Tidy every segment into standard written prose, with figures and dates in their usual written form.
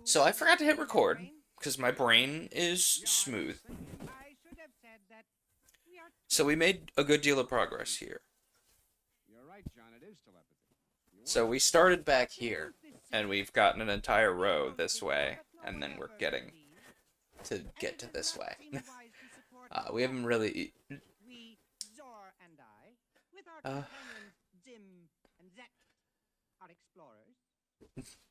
So I forgot to hit record because my brain is smooth. So we made a good deal of progress here. You're right, John. It is telepathy. So we started back here, and we've gotten an entire row this way, and then we're getting to get to this way. We haven't really. We, Zor and I, with our Uh, companions Zim and Zet, are explorers.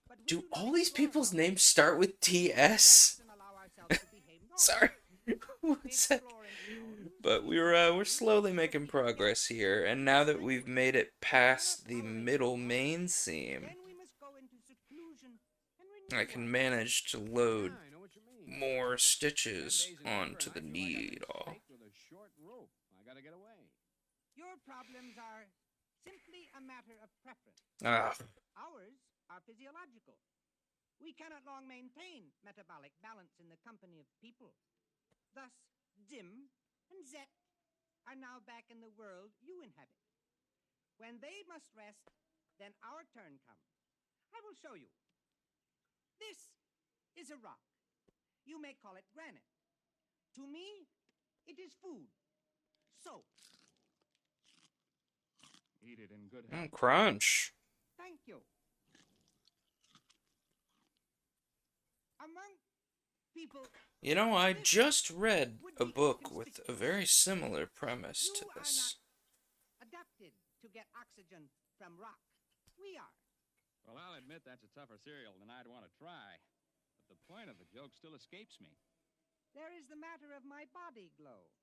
But we do do not all these explore people's alone. names start with We TS? rest and allow ourselves to behave normally. Sorry. We What's that? explore in towns, But we're slowly making progress here, and now that we've made it past the middle main seam, then we must go into seclusion and I renew can manage to load Yeah, I know what you mean. more 10 stitches days in winter, onto and the I feel like a needle. snake with a short rope. I gotta get away. Your problems are simply a matter of preference. Ah, Ours are physiological. We cannot long maintain metabolic balance in the company of people. Thus, Zim and Zet are now back in the world you inhabit. When they must rest, then our turn comes. I will show you. This is a rock. You may call it granite. To me, it is food. So, Eat it in good health. crunch. thank you. Among people, You know, I just read a book with a very similar premise to you are this. not adapted to get oxygen from rock. We are. Well, I'll admit that's a tougher cereal than I'd want to try. But the point of the joke still escapes me. There is the matter of my body glow.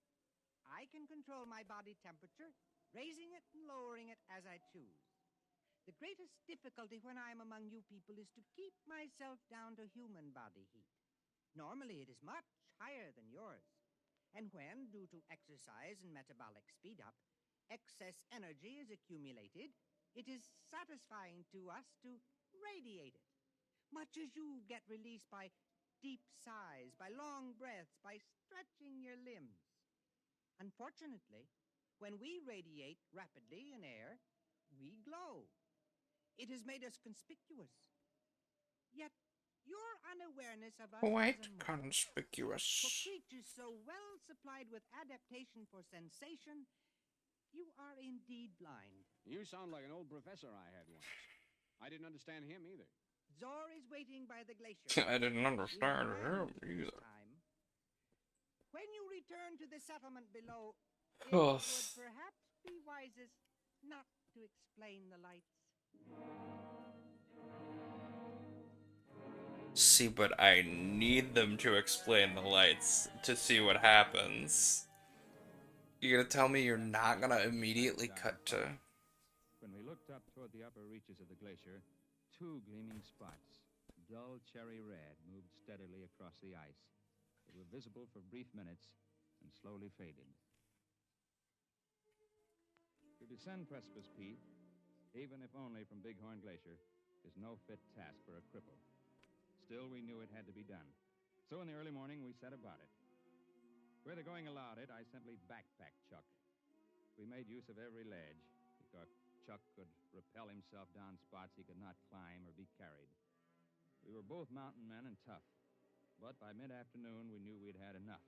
I can control my body temperature, raising it and lowering it as I choose. The greatest difficulty when I am among you people is to keep myself down to human body heat. Normally it is much higher than yours. And when, due to exercise and metabolic speed up, excess energy is accumulated, it is satisfying to us to radiate it, much as you get released by deep sighs, by long breaths, by stretching your limbs. Unfortunately, when we radiate rapidly in air, we glow. It has made us conspicuous. Yet your unawareness of us Quite is a mark. For conspicuous. creatures so well supplied with adaptation for sensation, you are indeed blind. You sound like an old professor I had once. I didn't understand him either. Zor is waiting by the glacier. I didn't We understand have him planned this either. time. When you return to the settlement below, it Oh. would perhaps be wisest not to explain the lights. See, but I need them to explain the lights to see what happens. You're gonna tell me you're not gonna immediately cut to... When we looked up toward the upper reaches of the glacier, two gleaming spots, dull cherry red, moved steadily across the ice. They were visible for brief minutes and slowly faded. To descend Precipice Peak, even if only from Bighorn Glacier, is no fit task for a cripple. Still, we knew it had to be done. So in the early morning, we set about it. Where the going allowed it, I simply backpacked Chuck. We made use of every ledge. We thought Chuck could rappel himself down spots he could not climb or be carried. We were both mountain men and tough. But by mid-afternoon, we knew we'd had enough.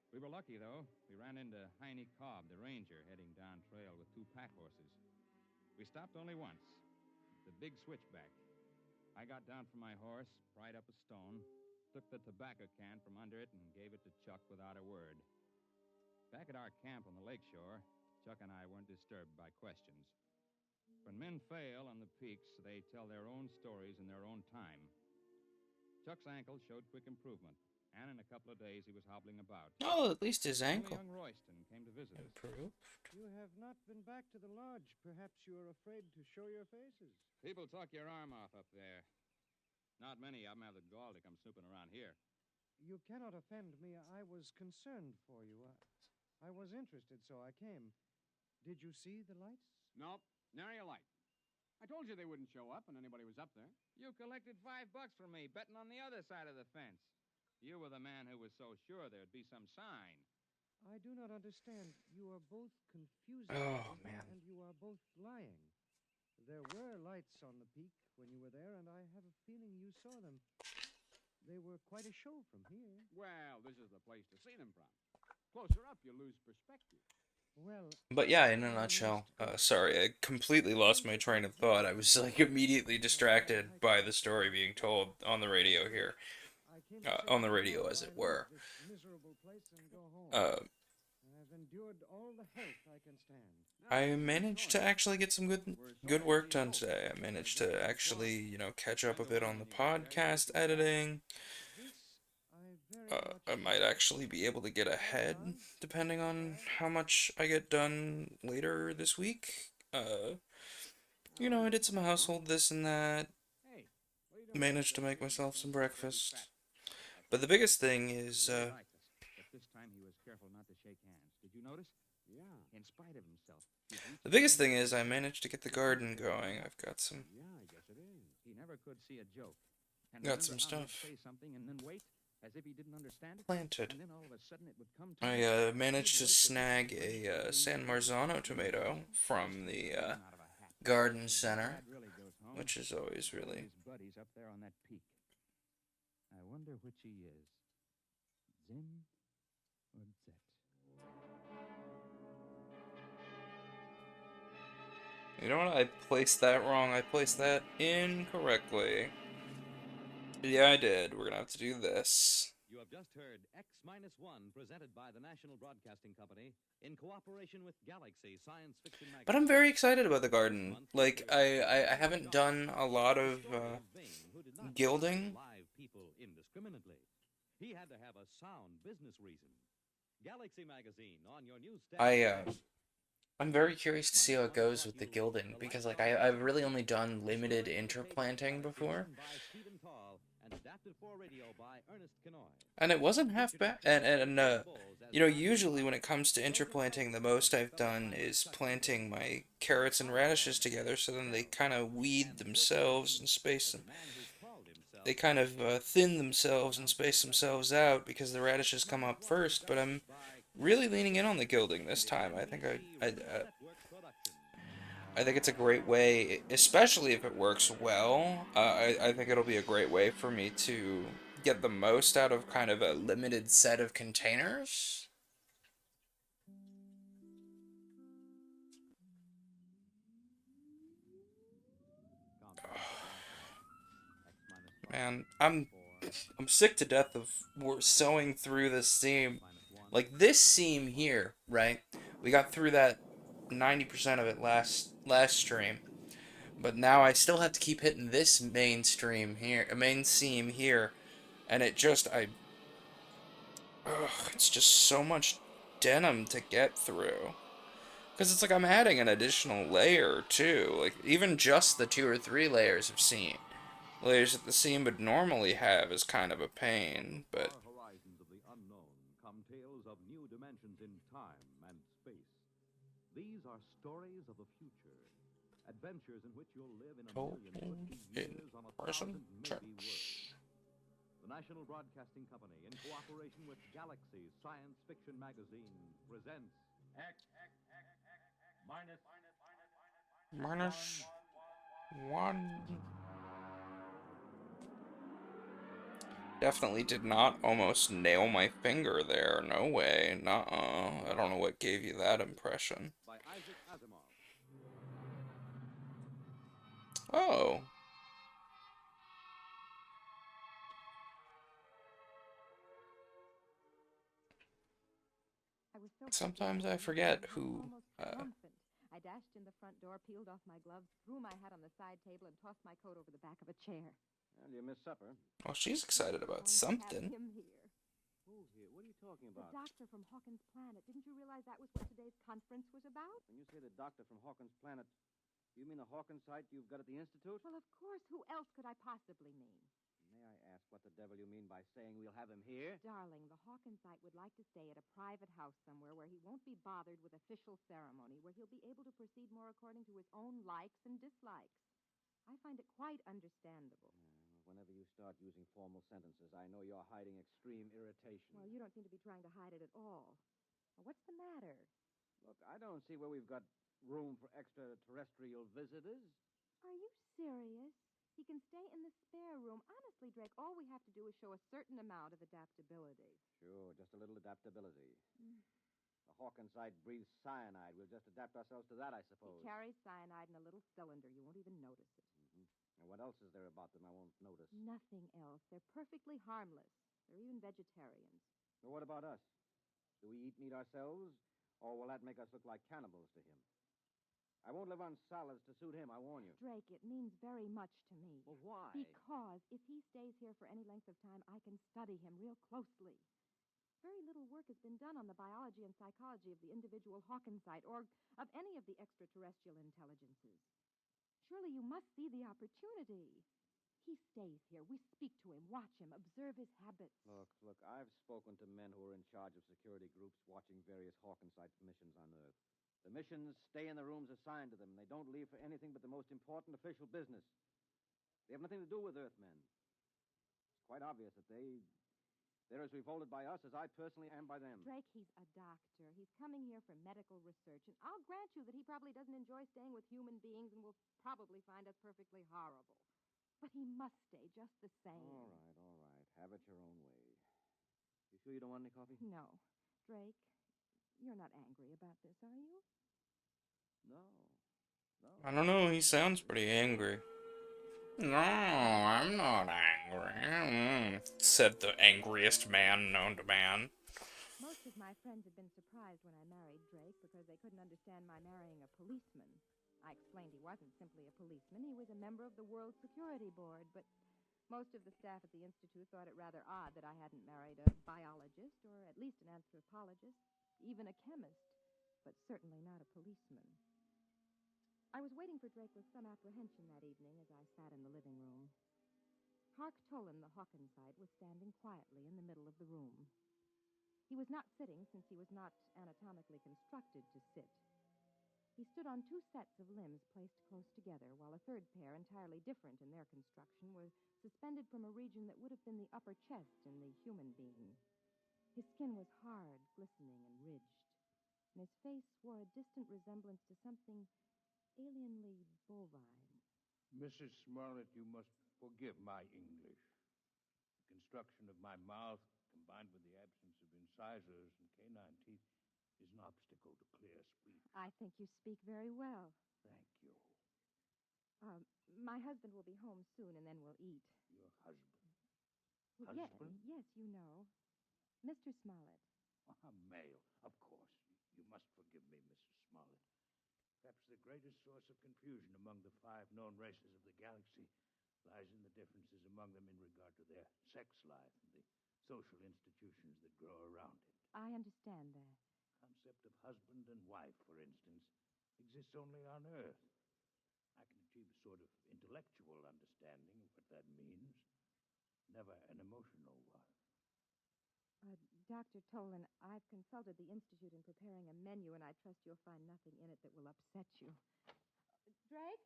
We were lucky, though. We ran into Heine Cobb, the ranger, heading down trail with two pack horses. We stopped only once, the big switchback. I got down from my horse, pried up a stone, took the tobacco can from under it, and gave it to Chuck without a word. Back at our camp on the lakeshore, Chuck and I weren't disturbed by questions. When men fail on the peaks, they tell their own stories in their own time. Chuck's ankle showed quick improvement, and in a couple of days he was hobbling about. Oh, at least his Only ankle young Royston came to visit us. improved. You have not been back to the lodge. Perhaps you are afraid to show your faces. People talk your arm off up there. Not many of them have the gall to come snooping around here. You cannot offend me. I was concerned for you. I was interested, so I came. Did you see the lights? Nope, nary a light. I told you they wouldn't show up when anybody was up there. You collected $5 from me, betting on the other side of the fence. You were the man who was so sure there'd be some sign. I do not understand. You are both confusing Oh, me, man. and you are both lying. There were lights on the peak when you were there, and I have a feeling you saw them. They were quite a show from here. Well, this is the place to see them from. Closer up, you lose perspective. Well, But yeah, in a I nutshell, must go. sorry, I completely lost my train of thought. I was like immediately distracted by the story being told on the radio here, I came to say on the goodbye radio while as it I were. leave this miserable place and go home. I've endured all the help I can stand. I managed to actually get some good work done today. I managed to actually, catch up a bit on the podcast editing. This I very much I might actually be able to get ahead depending on how much I get done later this week. I did some household this and that. Hey, what are you doing? Managed to make myself some breakfast. But the biggest thing is, He really liked us, but this time he was careful not to shake hands. Did you notice? Yeah. In spite of himself. the biggest thing is I managed to get the garden going. I've got some, Yeah, I guess it is. He never could see a joke. And Got remember some how he'd stuff. say something and then wait, as if he didn't understand it. planted. And then all of a sudden it would come to him. I managed to snag a San Marzano tomato from the garden center, which is always really. His buddies up there on that peak. I wonder which he is. Zin or Zet? You know what? I placed that wrong. I placed that incorrectly. Yeah, I did. We're gonna have to do this. You have just heard X-1 presented by the National Broadcasting Company in cooperation with Galaxy Science Fiction Magazine. But I'm very excited about the garden. Like, I haven't done a lot of gilding. Live people indiscriminately. He had to have a sound business reason. Galaxy Magazine on your newsstand. I'm very curious to see how it goes with the gilding, because like I've really only done limited interplanting before, and it wasn't half bad. And usually when it comes to interplanting, the most I've done is planting my carrots and radishes together, so then they kind of weed themselves and space them. They kind of thin themselves and space themselves out because the radishes come up first. But I'm really leaning in on the gilding this time. I think I think it's a great way, especially if it works well. I think it'll be a great way for me to get the most out of kind of a limited set of containers. Man, I'm sick to death of sewing through this seam. Like this seam here, right? We got through that 90% of it last stream, but now I still have to keep hitting this main seam here, and it's just so much denim to get through. Because it's like I'm adding an additional layer too. Like even just the 2 or 3 layers of seam. Layers that the seam would normally have is kind of a pain, but horizons of the unknown come tales of new dimensions in time and space. These are stories of the future, adventures in which you'll live in a million years on 1,000 maybe worlds. The National Broadcasting Company, in cooperation with Galaxy Science Fiction Magazine, presents minus 1. Definitely did not almost nail my finger there. No way. Nuh-uh. I don't know what gave you that impression. by Isaac Asimov. Oh. Sometimes I forget who. I dashed in the front door, peeled off my gloves, threw my hat on the side table, and tossed my coat over the back of a chair. Well, you missed supper. Well, she's excited about something. Have him here. Who's here? What are you talking The about? doctor from Hawkins' Planet. Didn't you realize that was what today's conference was about? When you say the doctor from Hawkins' Planet, you mean the Hawkins site you've got at the Institute? Well, of course. Who else could I possibly mean? May I ask what the devil you mean by saying we'll have him here? Darling, the Hawkins site would like to stay at a private house somewhere where he won't be bothered with official ceremony, where he'll be able to proceed more according to his own likes and dislikes. I find it quite understandable. Whenever you start using formal sentences, I know you're hiding extreme irritation. Well, you don't seem to be trying to hide it at all. Well, what's the matter? Look, I don't see where we've got room for extraterrestrial visitors. Are you serious? He can stay in the spare room. Honestly, Drake, all we have to do is show a certain amount of adaptability. Sure, just a little adaptability. The Hawkinside breathes cyanide. We'll just adapt ourselves to that, I suppose. He carries cyanide in a little cylinder. You won't even notice it. And what else is there about them I won't notice? Nothing else. They're perfectly harmless. They're even vegetarians. Well, what about us? Do we eat meat ourselves, or will that make us look like cannibals to him? I won't live on salads to suit him, I warn you. Drake, it means very much to me. Well, why? Because if he stays here for any length of time, I can study him real closely. Very little work has been done on the biology and psychology of the individual Hawkinside or of any of the extraterrestrial intelligences. Surely you must see the opportunity. He stays here. We speak to him, watch him, observe his habits. Look, I've spoken to men who are in charge of security groups watching various Hawkinside missions on Earth. The missions stay in the rooms assigned to them, and they don't leave for anything but the most important official business. They have nothing to do with Earthmen. It's quite obvious that they're as revolted by us as I personally am by them. Drake, he's a doctor. He's coming here for medical research, and I'll grant you that he probably doesn't enjoy staying with human beings and will probably find us perfectly horrible. But he must stay just the same. All right. Have it your own way. You sure you don't want any coffee? No. Drake, you're not angry about this, are you? No. I don't know, he sounds pretty angry. No, I'm not angry, said the angriest man known to man. Most of my friends had been surprised when I married Drake because they couldn't understand my marrying a policeman. I explained he wasn't simply a policeman. He was a member of the World Security Board, but most of the staff at the Institute thought it rather odd that I hadn't married a biologist or at least an anthropologist, even a chemist, but certainly not a policeman. I was waiting for Drake with some apprehension that evening as I sat in the living room. Hark Tolan, the Hawkinside, was standing quietly in the middle of the room. He was not sitting since he was not anatomically constructed to sit. He stood on two sets of limbs placed close together, while a third pair, entirely different in their construction, were suspended from a region that would have been the upper chest in the human being. His skin was hard, glistening, and ridged, and his face wore a distant resemblance to something alienly bovine. Mrs. Smollett, you must forgive my English. The construction of my mouth, combined with the absence of incisors and canine teeth, is an obstacle to clear speech. I think you speak very well. Thank you. My husband will be home soon, and then we'll eat. Your husband? Husband? Yes, you know. Mr. Smollett. Male, of course. You must forgive me, Mrs. Smollett. Perhaps the greatest source of confusion among the 5 known races of the galaxy lies in the differences among them in regard to their sex life and the social institutions that grow around it. I understand that. The concept of husband and wife, for instance, exists only on Earth. I can achieve a sort of intellectual understanding of what that means, never an emotional one. Dr. Tolan, I've consulted the Institute in preparing a menu, and I trust you'll find nothing in it that will upset you. Drake?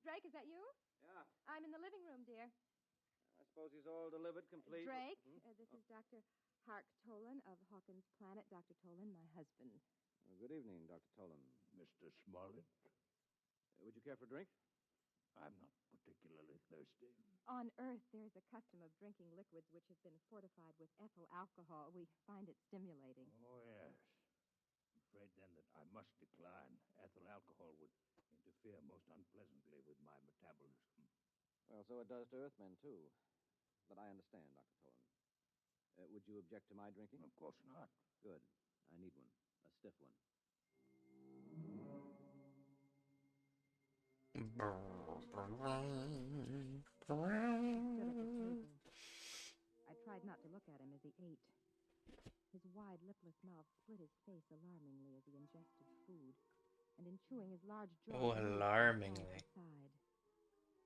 Drake, is that you? Yeah. I'm in the living room, dear. I suppose he's all delivered, complete. Drake, this is Dr. Hark Tolan of Hawkins Planet. Dr. Tolan, my husband. Well, good evening, Dr. Tolan. Mr. Smollett? Would you care for a drink? I'm not particularly thirsty. On Earth, there's a custom of drinking liquids which have been fortified with ethyl alcohol. We find it stimulating. Oh, yes. I'm afraid, then, that I must decline. Ethyl alcohol would interfere most unpleasantly with my metabolism. Well, so it does to Earthmen, too. But I understand, Dr. Tolan. Would you object to my drinking? Of course not. Good. I need one. A stiff one. I tried not to look at him as he ate. His wide, lipless mouth split his face alarmingly as he ingested food, and in chewing his large jaw... Oh, alarmingly.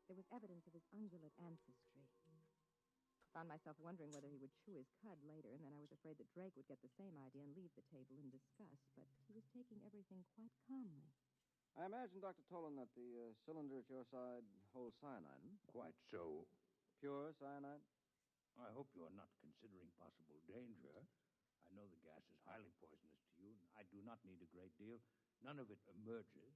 There was evidence of his ungulate ancestry. I found myself wondering whether he would chew his cud later, and then I was afraid that Drake would get the same idea and leave the table in disgust, but he was taking everything quite calmly. I imagine, Dr. Tolan, that the cylinder at your side holds cyanide, hmm? Quite so. Pure cyanide? I hope you are not considering possible danger. I know the gas is highly poisonous to you, and I do not need a great deal. None of it emerges.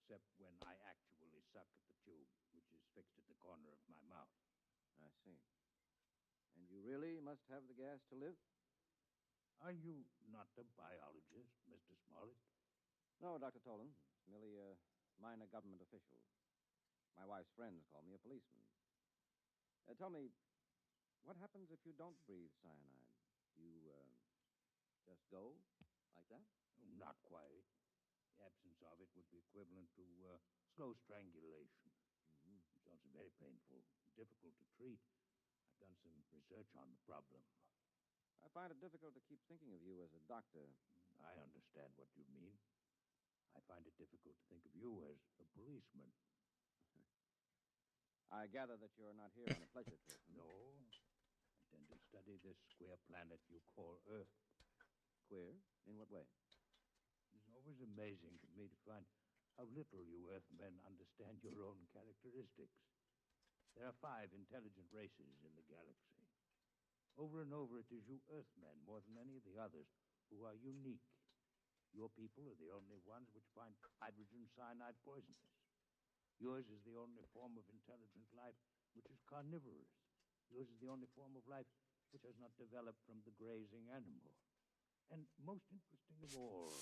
except when I actually suck at the tube, which is fixed at the corner of my mouth. I see. And you really must have the gas to live? Are you not a biologist, Mr. Smollett? No, Dr. Tolan. Merely a minor government official. My wife's friends call me a policeman. Tell me, what happens if you don't breathe cyanide? You, just go like that? Not quite. The absence of it would be equivalent to slow strangulation. Mm-hmm. It's also very painful, difficult to treat. I've done some research on the problem. I find it difficult to keep thinking of you as a doctor. I understand what you mean. I find it difficult to think of you as a policeman. I gather that you're not here on a pleasure trip. No. I intend to study this square planet you call Earth. Queer? In what way? It's always amazing to me to find how little you Earthmen understand your own characteristics. There are 5 intelligent races in the galaxy. Over and over, it is you Earthmen, more than any of the others, who are unique. Your people are the only ones which find hydrogen cyanide poisonous. Yours is the only form of intelligent life which is carnivorous. Yours is the only form of life which has not developed from the grazing animal. And most interesting of all,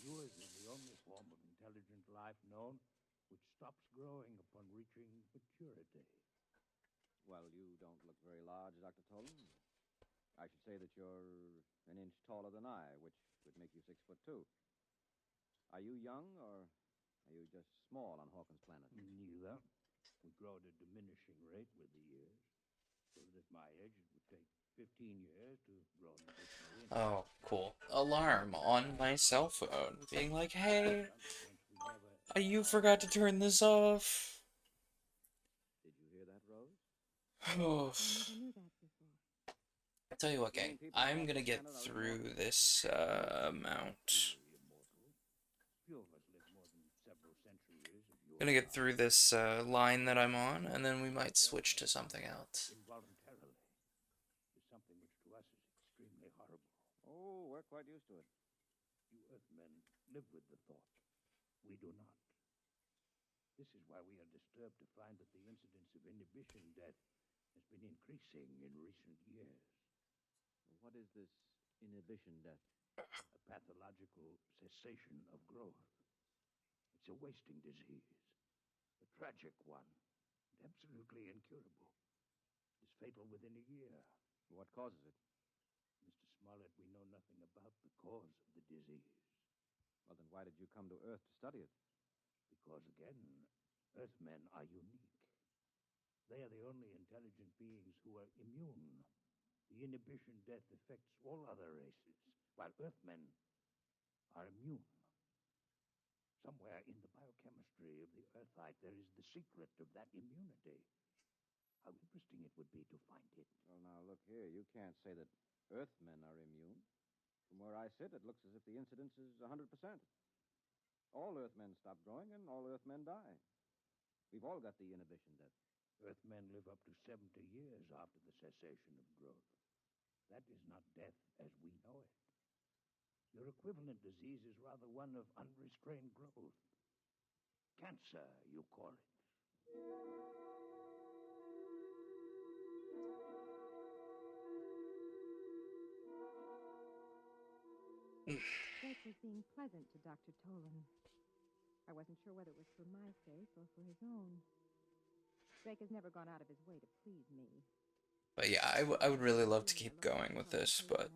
yours is the only form of intelligent life known which stops growing upon reaching maturity. Well, you don't look very large, Dr. Tolan. I should say that you're an inch taller than I, which would make you 6'2". Are you young, or are you just small on Hawkins' planet? Neither. We grow at a diminishing rate with the years. So that at my age, it would take 15 years to grow an additional inch. Oh, cool. Alarm on my cell phone, being like, hey, you forgot to turn this off. Did you hear that, Rose? Oh. I never knew that before. I tell you what, gang, I'm gonna get through this amount. Gonna get through this line that I'm on, and then we might switch to something else. Involuntarily is something which to us is extremely horrible. Oh, we're quite used to it. You Earthmen live with the thought. We do not. This is why we are disturbed to find that the incidence of inhibition death has been increasing in recent years. What is this inhibition death? A pathological cessation of growth. It's a wasting disease. A tragic one. And absolutely incurable. It is fatal within a year. What causes it? Mr. Smollett, we know nothing about the cause of the disease. Well, then why did you come to Earth to study it? Because, again, Earthmen are unique. They are the only intelligent beings who are immune. The inhibition death affects all other races, while Earthmen are immune. Somewhere in the biochemistry of the Earthite, there is the secret of that immunity. How interesting it would be to find it. Well, now, look here. You can't say that Earthmen are immune. From where I sit, it looks as if the incidence is 100%. All Earthmen stop growing, and all Earthmen die. We've all got the inhibition death. Earthmen live up to 70 years after the cessation of growth. That is not death as we know it. Your equivalent disease is rather one of unrestrained growth. Cancer, you call it. Drake was being pleasant to Dr. Tolan. I wasn't sure whether it was for my sake or for his own. Drake has never gone out of his way to please me. But yeah, I would really love to keep going with this, but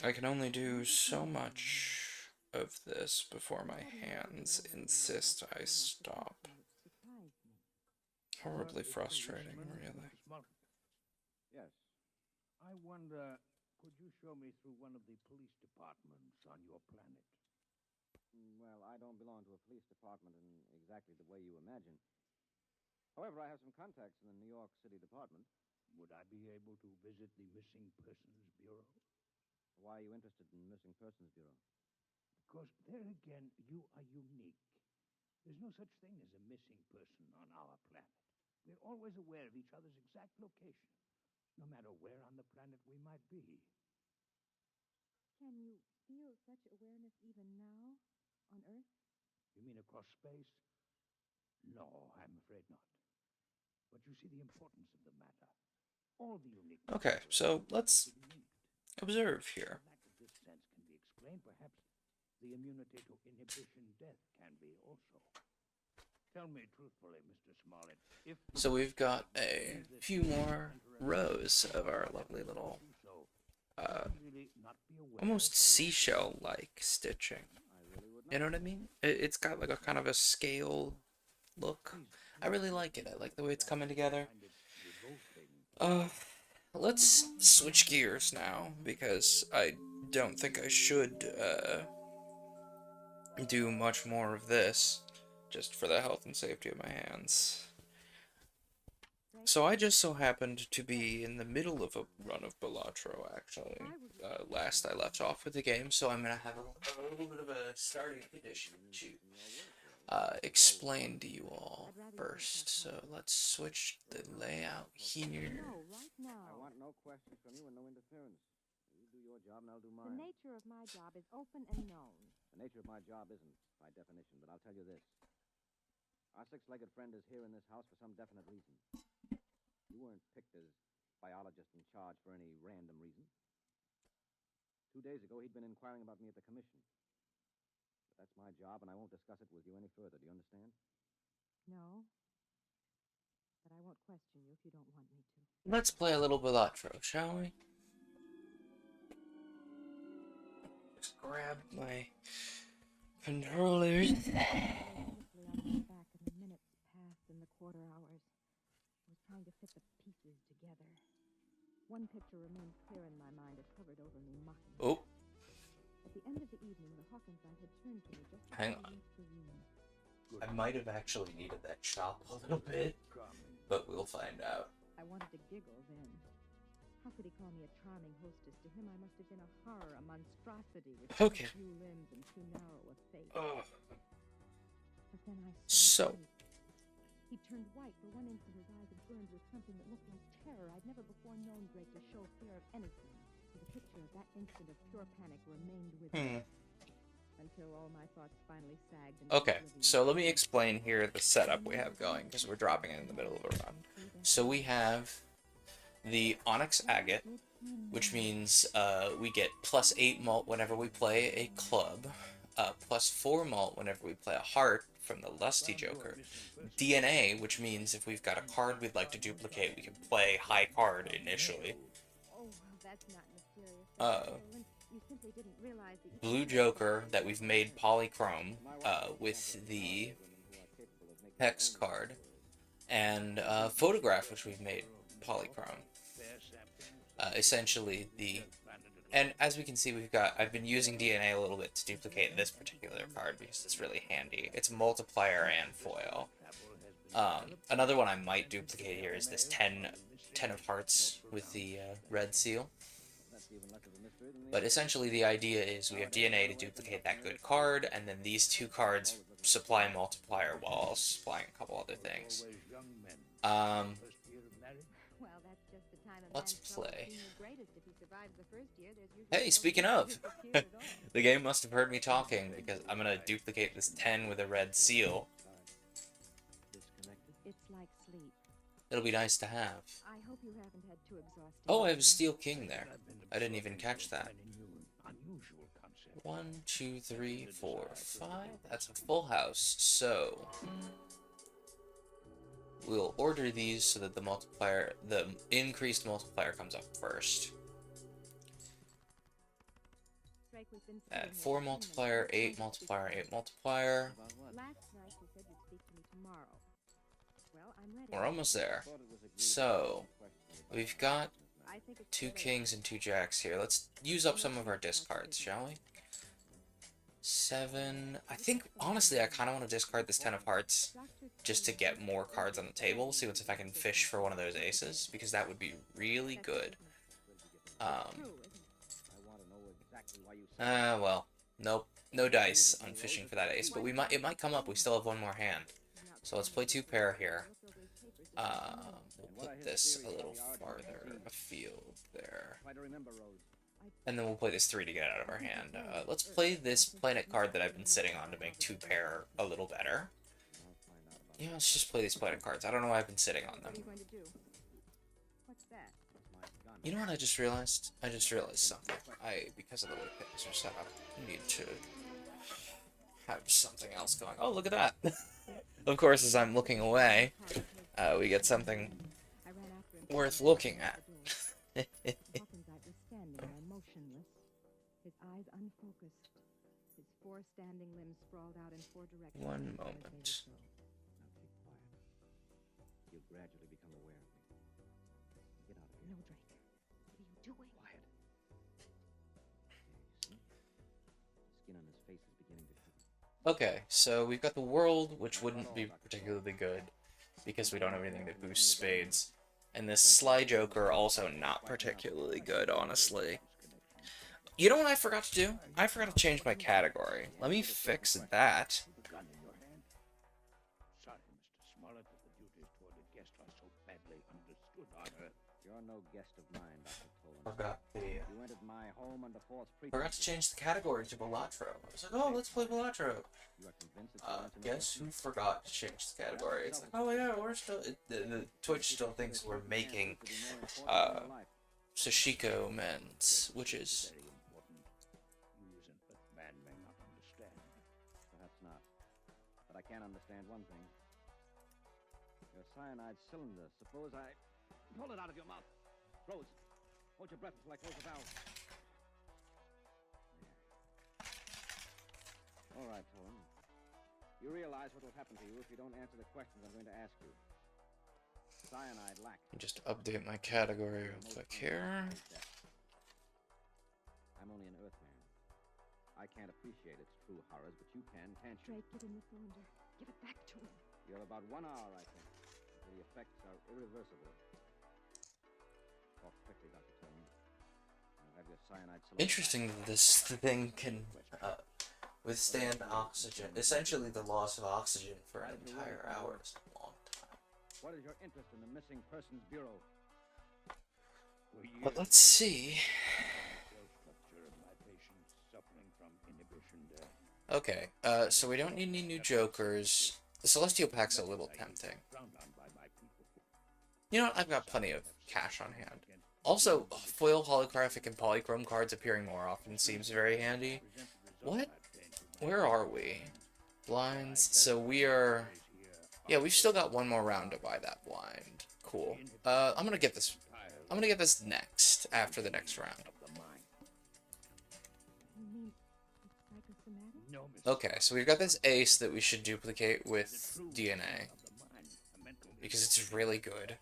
I can only do so much of this before my hands insist I stop. Horribly frustrating, really. Yes. I wonder, could you show me through one of the police departments on your planet? Well, I don't belong to a police department in exactly the way you imagine. However, I have some contacts in the New York City Department. Would I be able to visit the Missing Persons Bureau? Why are you interested in Missing Persons Bureau? Because there again, you are unique. There's no such thing as a missing person on our planet. We're always aware of each other's exact location, no matter where on the planet we might be. Can you feel such awareness even now, on Earth? You mean across space? No, I'm afraid not. But you see the importance of the matter. All the unique. Okay, so let's observe here. The lack of this sense can be explained. Perhaps the immunity to inhibition death can be also. Tell me truthfully, Mr. Smollett, if... So we've got a few more rows of our lovely little, almost seashell-like stitching. You know what I mean? It's got like a kind of a scale look. I really like it. I like the way it's coming together. Let's switch gears now, because I don't think I should, do much more of this, just for the health and safety of my hands. So I just so happened to be in the middle of a run of Balatro, actually. Last I left off with the game, so I'm gonna have a little bit of a starting condition to explain to you all first. So let's switch the layout here. I want no questions from you and no interference. You do your job and I'll do mine. The nature of my job is open and known. The nature of my job isn't, by definition, but I'll tell you this. Our six-legged friend is here in this house for some definite reason. You weren't picked as biologist in charge for any random reason. 2 days ago, he'd been inquiring about me at the commission. But that's my job, and I won't discuss it with you any further. Do you understand? No. But I won't question you if you don't want me to. Let's play a little Balatro, shall we? Just grab my controllers. On my back, and the minutes passed and the quarter hours. I was trying to fit the pieces together. One picture remained clear in my mind. It hovered over me, mocking. Oh. At the end of the evening, the Hawkins had turned to me just Hang on. the room. I might have actually needed that chop a little bit, but we'll find out. I wanted to giggle then. How could he call me a charming hostess? To him, I must have been a horror, a monstrosity with Okay. few limbs and too narrow a face. But then I So. saw him. He turned white. For one instant, his eyes had burned with something that looked like terror. I'd never before known Drake to show fear of anything. And the picture of that instant of pure panic remained with me. Until all my thoughts finally sagged. Okay, so let me explain here the setup we have going, because we're dropping it in the middle of a run. So we have the Onyx Agate, which means we get +8 malt whenever we play a club, +4 malt whenever we play a heart from the Lusty Joker. DNA, which means if we've got a card we'd like to duplicate, we can play high card initially. Oh, well, that's not mysterious. You simply didn't realize that Blue Joker that we've made polychrome with the hex card, and Photograph, which we've made polychrome. Essentially and as we can see, I've been using DNA a little bit to duplicate this particular card because it's really handy. It's multiplier and foil. Another one I might duplicate here is this 10 of hearts with the red seal. But essentially the idea is we have DNA to duplicate that good card, and then these two cards supply multiplier while supplying a couple other things. Let's play. Hey, speaking of, the game must have heard me talking, because I'm gonna duplicate this 10 with a red seal. it's like sleep. It'll be nice to have. I hope you haven't had too exhausting. Oh, I have a Steel King there. I didn't even catch that. 1, 2, 3, 4, 5. That's a full house. So we'll order these so that the increased multiplier comes up first. At 4 multiplier, 8 multiplier, 8 multiplier. Last night you said you'd speak to me tomorrow. Well, I'm ready. We're almost there. So we've got 2 kings and 2 jacks here. Let's use up some of our discards, shall we? 7. I think, honestly, I kind of want to discard this 10 of hearts just to get more cards on the table. See if I can fish for one of those aces, because that would be really good. Well, nope. No dice on fishing for that ace, but it might come up. We still have one more hand. So let's play 2 pair here. We'll put this a little farther afield there. And then we'll play this 3 to get out of our hand. Let's play this planet card that I've been sitting on to make 2 pair a little better. Yeah, let's just play these planet cards. I don't know why I've been sitting on them. What are you going to do? What's that? You know what I just realized? I just realized something. Because of the way things are set up, need to have something else going. Oh, look at that! Of course, as I'm looking away, we get something worth looking at. Hawkins was standing there motionless, his eyes unfocused, his 4 standing limbs sprawled out in 4 directions. One moment. You'll gradually become aware of me. Get out of here. No, Drake. What are you doing? Quiet. See? The skin on his face is beginning to quiver. Okay, so we've got the world, which wouldn't be particularly good, because we don't have anything that boosts spades. And this Sly Joker, also not particularly good, honestly. You know what I forgot to do? I forgot to change my category. Let me fix that. The gun in your hand. Sorry, Mr. Smollett, that the duties toward a guest are so badly understood on Earth. You're no guest of mine, Dr. Tolan. Forgot You entered my home under false pretenses. Forgot to change the category to Balatro. I was like, oh, let's play Balatro. You are convinced that Guess who forgot to change the category? It's like, oh yeah, we're still... The Twitch still thinks we're making Sashiko men's, which is... Very important. You as an Earthman may not understand. Perhaps not. But I can understand one thing. Your cyanide cylinder. Suppose I pull it out of your mouth. Rose, hold your breath until I close the valve. All right, Tolan. You realize what will happen to you if you don't answer the questions I'm going to ask you. Cyanide lack. Just update my category real quick here. I'm only an Earthman. I can't appreciate its true horrors, but you can, can't you? Drake, get in the cylinder. Give it back to him. You have about 1 hour, I think. The effects are irreversible. Talk quickly, Dr. Tolan. I'll have your cyanide cylinder. Interesting that this thing can withstand oxygen. Essentially the loss of oxygen for an entire hour is a long time. What is your interest in the Missing Persons Bureau? But let's see. Cell structure of my patient suffering from inhibition there. Okay, so we don't need any new jokers. The Celestial Pack's a little tempting. Frowned on by my people. You know what? I've got plenty of cash on hand. Also, foil holographic and polychrome cards appearing more often seems very handy. What? Where are we? Blinds. So we are... Yeah, we've still got 1 more round to buy that blind. Cool. I'm gonna get this... I'm gonna get this next, after the next round. You mean it's psychosomatic? No, Miss Okay, so we've got this ace that we should duplicate with DNA, of the mind, a mental because it's really good.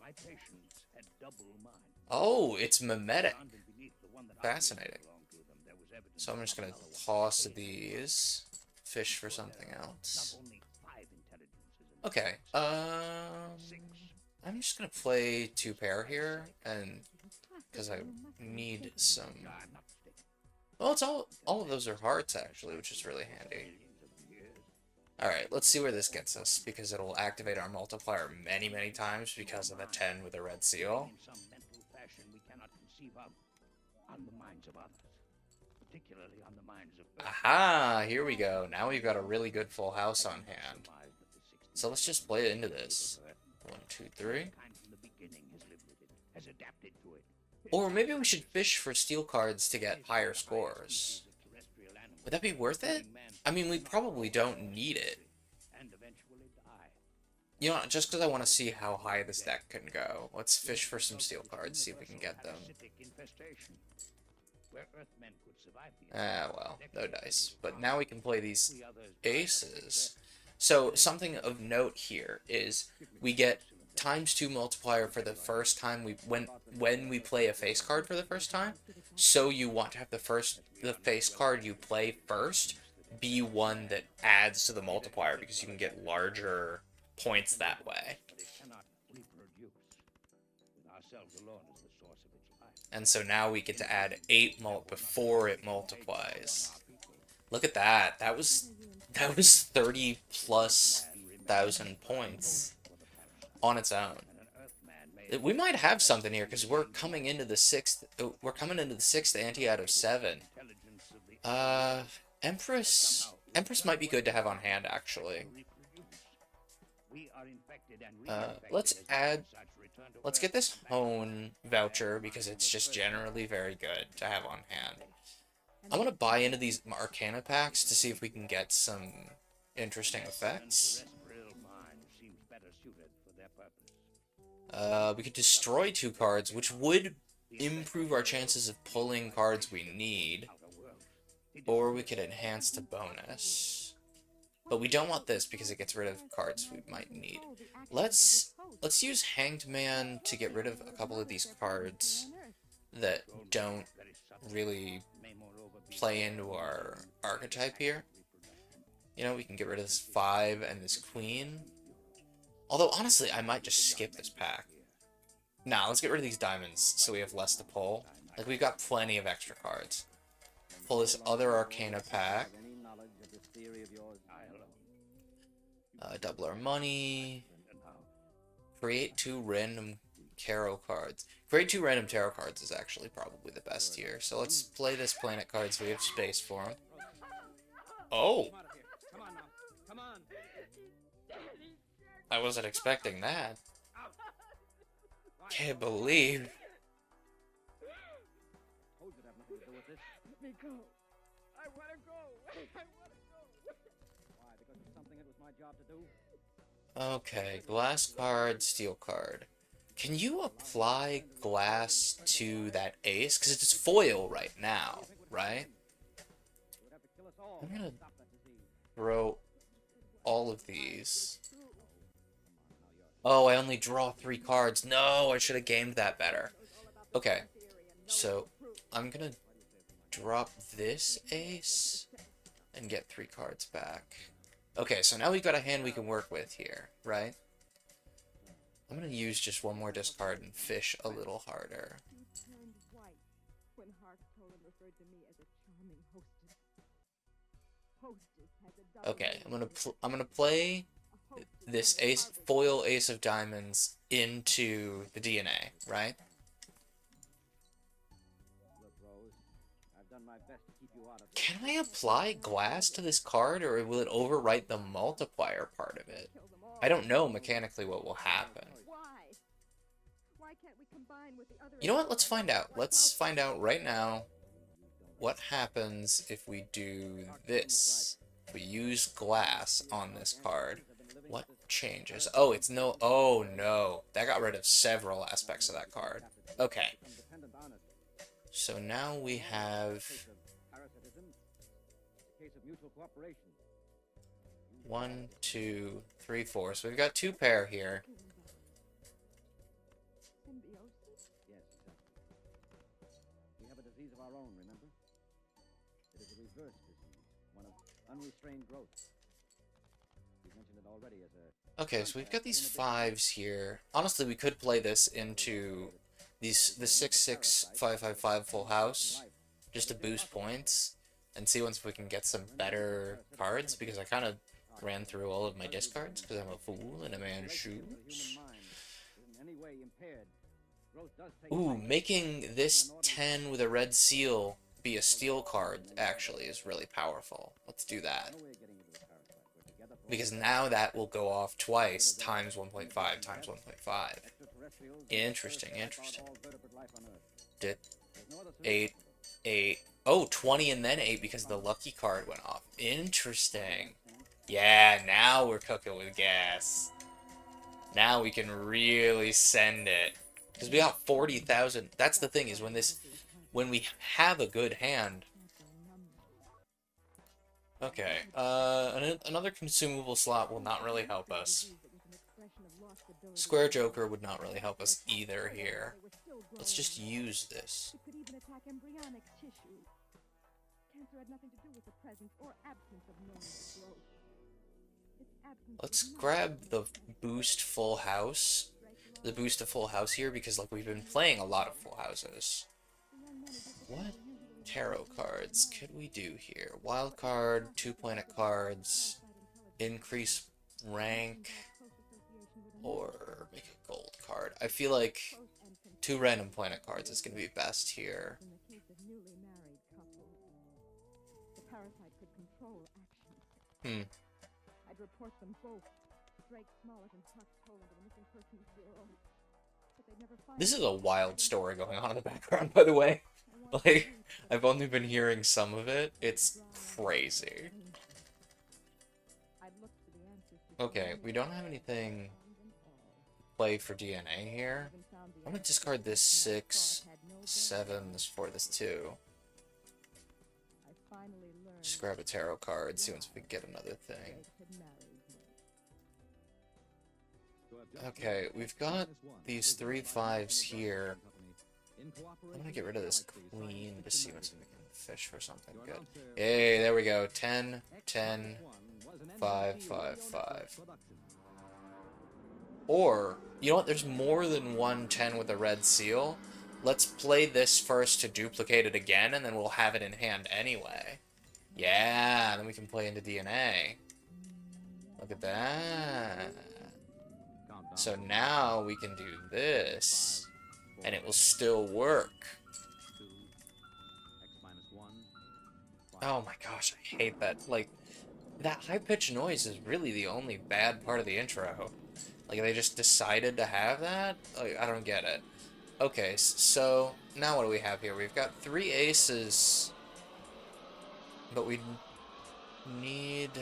My patients had double mind. Oh, it's mimetic. Beyond and beneath the one that Fascinating. belonged to them, there was evidence So I'm just gonna of another toss one. these, fish for something else. Not only 5 intelligences in Okay, I'm just gonna play 2 pair here, and because I need some. I'm not mistaken. Well, it's all of those are hearts actually, which is really handy. All right, let's see where this gets us, because it'll activate our multiplier many, many times because of the 10 with a red seal. In some mental fashion we cannot conceive of on the minds of others, particularly on the minds of Aha! Here we go. Now we've got a really good full house on hand. So let's just play it into this. 1, 2, 3. Kind from the beginning has lived with it, has adapted to it. Or maybe we should fish for steel cards to get higher scores. Would that be worth it? I mean, we probably don't need it. And eventually die. You know, just because I want to see how high this deck can go. Let's fish for some steel cards, see if we can get them. Parasitic infestation, where Earthmen could survive the Ah, well, no dice. But now we can play these we others aces. So, something of note here is we get ×2 multiplier for the first time when we play a face card for the first time. So you want to have the face card you play first be one that adds to the multiplier, because you can get larger points that way. but it cannot reproduce, with ourselves alone as the source of its life. And so now we get to add 8 before it multiplies. Look at that. That was 30+ thousand points on its own. And an Earthman may We might have something here because we're coming into the sixth. We're coming into the sixth ante out of 7. Empress. Empress might be good to have on hand, actually. Let's add. Let's get this hone voucher because it's just generally very good to have on hand. I'm gonna buy into these Arcana packs to see if we can get some interesting effects. We could destroy 2 cards, which would improve our chances of pulling cards we need. Or we could enhance to bonus. But we don't want this because it gets rid of cards we might need. Let's use Hanged Man to get rid of a couple of these cards that don't really play into our archetype here. You know, we can get rid of this 5 and this Queen. Although, honestly, I might just skip this pack. Nah, let's get rid of these diamonds so we have less to pull. Like, we've got plenty of extra cards. Pull this other Arcana pack. Double our money. Create 2 random tarot cards. Create 2 random tarot cards is actually probably the best here. So let's play this planet card so we have space for them. Oh! I wasn't expecting that. Can't believe. Let me go. I want to go. I want to go. Why? Because it's something that was my job to do? Okay, glass card, steel card. Can you apply glass to that ace? Because it's foil right now, right? I'm gonna throw all of these. Oh, I only draw 3 cards. No, I should have gamed that better. Okay, so I'm gonna drop this ace and get 3 cards back. Okay, so now we've got a hand we can work with here, right? I'm gonna use just 1 more discard and fish a little harder. Okay, I'm gonna play this foil ace of diamonds into the DNA, right? Can I apply glass to this card, or will it overwrite the multiplier part of it? I don't know mechanically what will happen. You know what? Let's find out. Let's find out right now what happens if we do this. If we use glass on this card. What changes? Oh, it's no... Oh, no. That got rid of several aspects of that card. Okay. So now we have... 1, 2, 3, 4. So we've got 2 pair here. Yes, exactly. We have a disease of our own, remember? It is a reverse disease, one of unrestrained growth. We mentioned it already as a... Okay, so we've got these 5s here. Honestly, we could play this into the 6/6 5/5/5 full house just to boost points and see once we can get some better cards, because I kind of ran through all of my discards because I'm a fool in a man's shoes. Ooh, making this 10 with a red seal be a steel card actually is really powerful. Let's do that. Because now that will go off twice, times 1.5, times 1.5. Interesting, interesting. Did 8, 8. Oh, 20 and then 8 because the lucky card went off. Interesting. Yeah, now we're cooking with gas. Now we can really send it. Because we got 40,000. That's the thing, is when we have a good hand. Okay, another consumable slot will not really help us. Square Joker would not really help us either here. Let's just use this. Let's grab the boost full house. The boost to full house here, because like we've been playing a lot of full houses. What tarot cards could we do here? Wild card, 2 planet cards, increase rank, or make a gold card. I feel like 2 random planet cards is going to be best here. In the case of newly married couples, the parasite could control actions. I'd report them both. Drake Smollett and Chuck Toll to the Missing Persons Bureau. But they'd never find This is them. a wild story going on in the background, by the way. Like, I've only been hearing some of it. It's crazy. I'd looked for the answers to Okay, we don't have anything play for DNA here. I'm gonna discard this 6, 7, this 4, this 2. Just grab a tarot card, see once we can get another thing. Okay, we've got these 3 5s here. I'm gonna get rid of this queen to see once we can fish for something good. Hey, there we go. 10, 10, 5, 5, 5. Or, you know what? There's more than one 10 with a red seal. Let's play this first to duplicate it again, and then we'll have it in hand anyway. Yeah, then we can play into DNA. Look at that. So now we can do this, and it will still work. Oh my gosh, I hate that. Like, that high-pitched noise is really the only bad part of the intro. Like, they just decided to have that? Like, I don't get it. Okay, so now what do we have here? We've got 3 aces, but we need...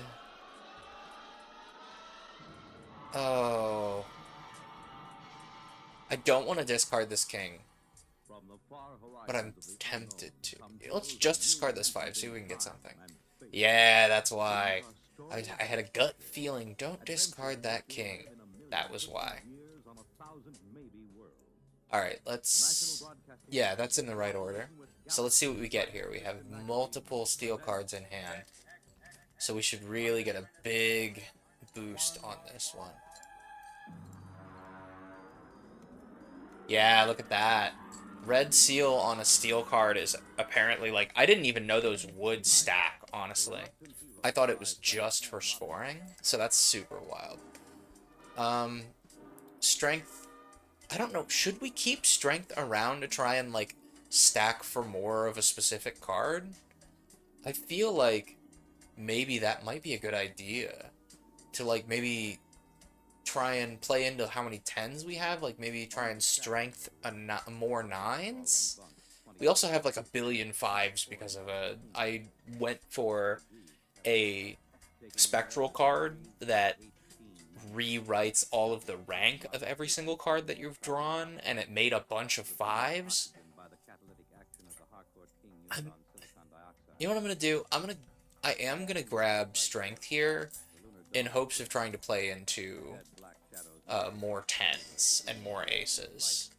Oh... I don't want to discard this king, but I'm tempted to. Let's just discard this 5, see if we can get something. Yeah, that's why. I had a gut feeling, don't discard that king. That was why. Alright, let's... Yeah, that's in the right order. So let's see what we get here. We have multiple steel cards in hand. So we should really get a big boost on this one. Yeah, look at that. Red seal on a steel card is apparently, like, I didn't even know those would stack, honestly. I thought it was just for scoring, so that's super wild. Strength, I don't know, should we keep strength around to try and, like, stack for more of a specific card? I feel like maybe that might be a good idea. To, like, maybe... try and play into how many 10s we have, like maybe try and strength more 9s. We also have like a billion 5s because of I went for a spectral card that rewrites all of the rank of every single card that you've drawn, and it made a bunch of 5s. You know what I'm gonna do? I am gonna grab strength here in hopes of trying to play into more 10s and more aces.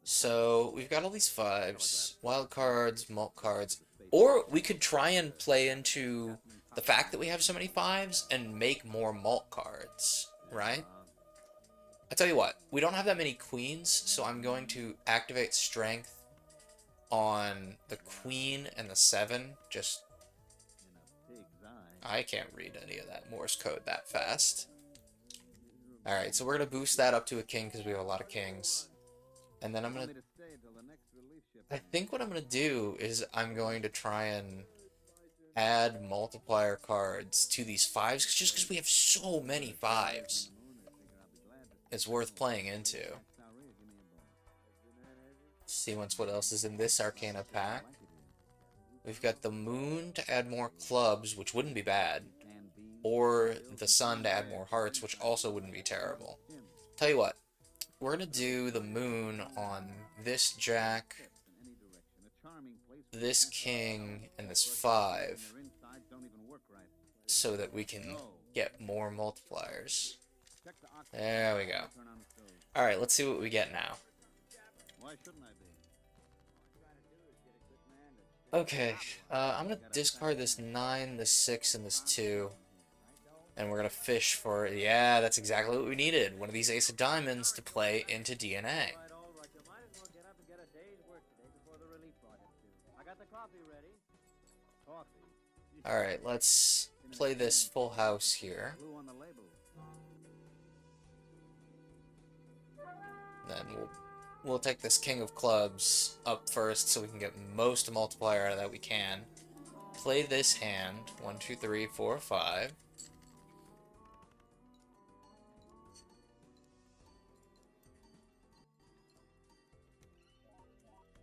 So we've got all these 5s, wild cards, mult cards, or we could try and play into the fact that we have so many 5s and make more mult cards, right? I tell you what, we don't have that many queens, so I'm going to activate strength on the queen and the 7. Just, I can't read any of that Morse code that fast. Alright, so we're going to boost that up to a king because we have a lot of kings. And then I'm going to... I think what I'm going to do is I'm going to try and add multiplier cards to these 5s just because we have so many 5s. It's worth playing into. See once what else is in this Arcana pack. We've got the moon to add more clubs, which wouldn't be bad. Or the sun to add more hearts, which also wouldn't be terrible. Tell you what, we're going to do the moon on this jack, this king, and this 5, so that we can get more multipliers. There we go. Alright, let's see what we get now. Okay, I'm going to discard this 9, this 6, and this 2. And we're going to fish for... Yeah, that's exactly what we needed. One of these ace of diamonds to play into DNA. Alright, let's play this full house here. Then we'll take this king of clubs up first so we can get most multiplier out of that we can. Play this hand. 1, 2, 3, 4, 5.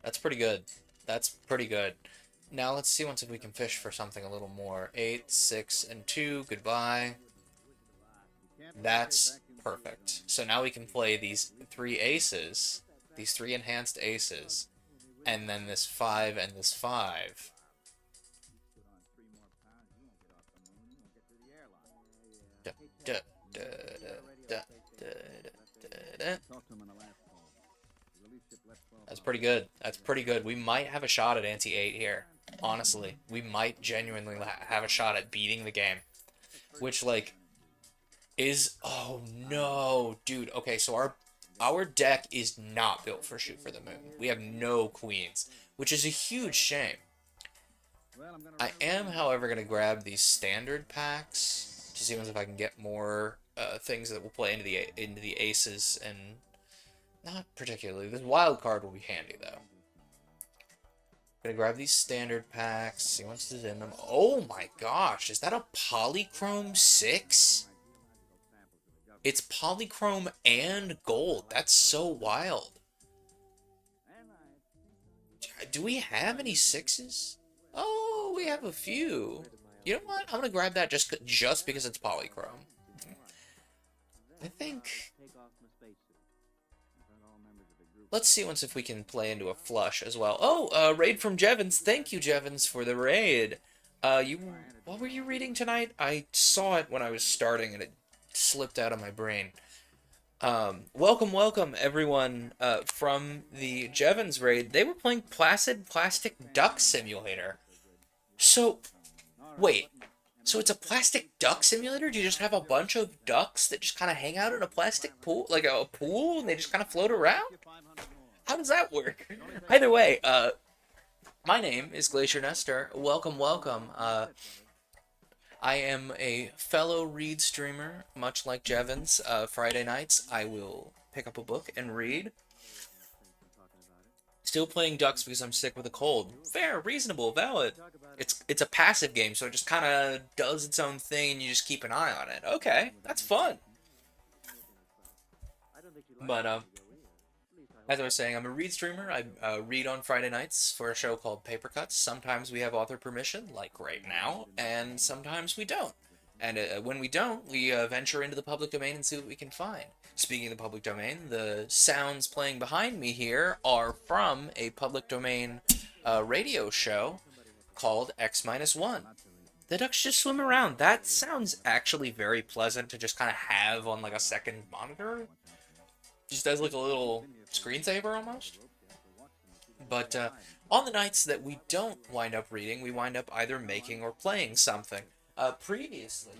That's pretty good. That's pretty good. Now let's see once if we can fish for something a little more. 8, 6, and 2. Goodbye. That's perfect. So now we can play these 3 aces, these 3 enhanced aces, and then this 5 and this 5. That's pretty good. That's pretty good. We might have a shot at ante-8 here. Honestly, we might genuinely have a shot at beating the game. Which, like, is... Oh, no. Dude, okay, so our deck is not built for Shoot for the Moon. We have no queens, which is a huge shame. I am, however, going to grab these standard packs to see if I can get more things that will play into the aces, and not particularly. This wild card will be handy, though. Gonna grab these standard packs, see what's in them. Oh my gosh, is that a polychrome 6? It's polychrome and gold. That's so wild. Do we have any 6s? Oh, we have a few. You know what? I'm gonna grab that just because it's polychrome. I think... Let's see once if we can play into a flush as well. Oh, raid from Jevons. Thank you, Jevons, for the raid. What were you reading tonight? I saw it when I was starting and it slipped out of my brain. Welcome, everyone, from the Jevons raid. They were playing Placid Plastic Duck Simulator. So, wait. So it's a plastic duck simulator? Do you just have a bunch of ducks that just kind of hang out in a plastic pool? Like a pool, and they just kind of float around? How does that work? Either way, my name is Glacier Nestor. Welcome. I am a fellow read streamer, much like Jevons. Friday nights, I will pick up a book and read. Still playing ducks because I'm sick with a cold. Fair, reasonable, valid. It's a passive game, so it just kind of does its own thing, and you just keep an eye on it. Okay, that's fun. But, as I was saying, I'm a read streamer. I read on Friday nights for a show called Paper Cuts. Sometimes we have author permission, like right now, and sometimes we don't. And when we don't, we venture into the public domain and see what we can find. Speaking of the public domain, the sounds playing behind me here are from a public domain radio show called X-1. The ducks just swim around. That sounds actually very pleasant to just kind of have on like a second monitor. Just as like a little screensaver almost. But on the nights that we don't wind up reading, we wind up either making or playing something. Previously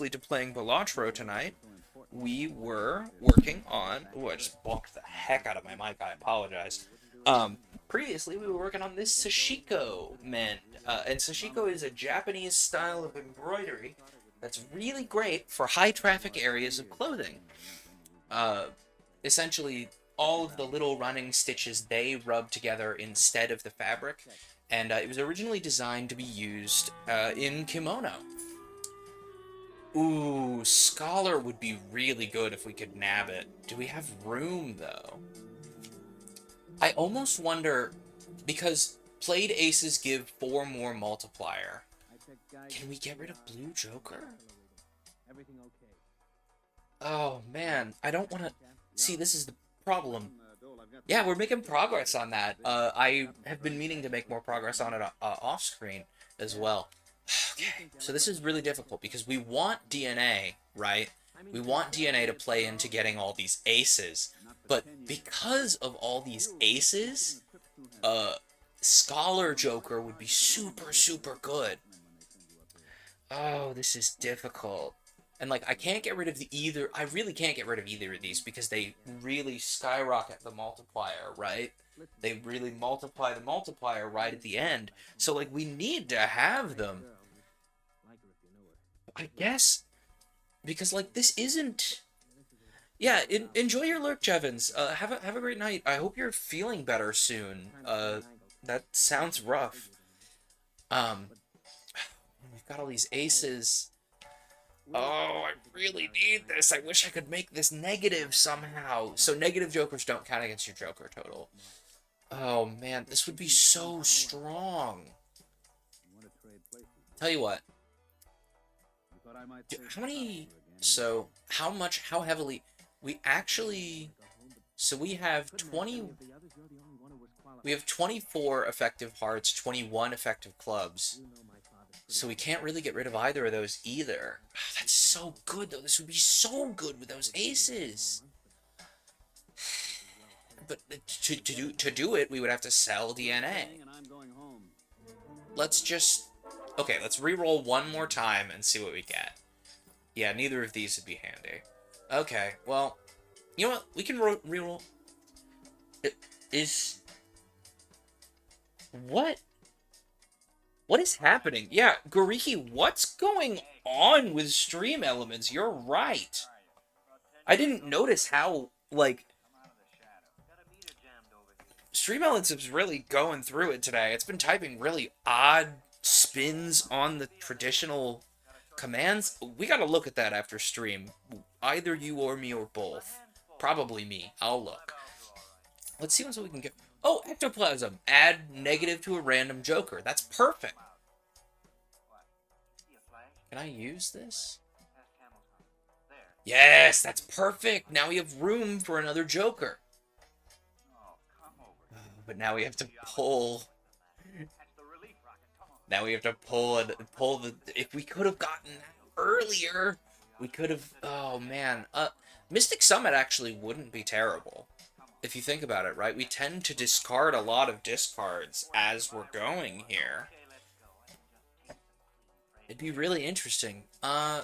to playing Balatro tonight, we were working on... Oh, I just bonked the heck out of my mic. I apologize. Previously, we were working on this Sashiko mend. And Sashiko is a Japanese style of embroidery that's really great for high-traffic areas of clothing. Essentially, all of the little running stitches, they rub together instead of the fabric. And it was originally designed to be used in kimono. Ooh, Scholar would be really good if we could nab it. Do we have room, though? I almost wonder, because played aces give 4 more multiplier. Can we get rid of Blue Joker? Oh, man. I don't want to... See, this is the problem. Yeah, we're making progress on that. I have been meaning to make more progress on it off-screen as well. Okay, so this is really difficult because we want DNA, right? We want DNA to play into getting all these aces. But because of all these aces, Scholar Joker would be super, super good. Oh, this is difficult. And, like, I can't get rid of I really can't get rid of either of these because they really skyrocket the multiplier, right? They really multiply the multiplier right at the end. So, like, we need to have them. I guess, because, like, this isn't Yeah, enjoy your lurk, Jevons. Have a great night. I hope you're feeling better soon. That sounds rough. Um, we've got all these aces. Oh, I really need this. I wish I could make this negative somehow. So negative jokers don't count against your joker total. Oh man, this would be so strong. Tell you what. How many... So, how heavily... We actually... So we have 20... We have 24 effective hearts, 21 effective clubs. So we can't really get rid of either of those either. Oh, that's so good, though. This would be so good with those aces. But to do it, we would have to sell DNA. Let's just... Okay, let's re-roll one more time and see what we get. Yeah, neither of these would be handy. Okay, well... You know what? We can re-roll... What? What is happening? Yeah, Goriki, what's going on with stream elements? You're right. I didn't notice how, like... Stream elements is really going through it today. It's been typing really odd spins on the traditional commands. We gotta look at that after stream. Either you or me or both. Probably me. I'll look. Let's see what we can get. Oh, ectoplasm. Add negative to a random joker. That's perfect. Can I use this? Yes, that's perfect. Now we have room for another joker. But now we have to pull. Now we have to pull the. If we could have gotten that earlier, we could have. Oh man, Mystic Summit actually wouldn't be terrible, if you think about it, right? We tend to discard a lot of discards as we're going here. It'd be really interesting. Nah,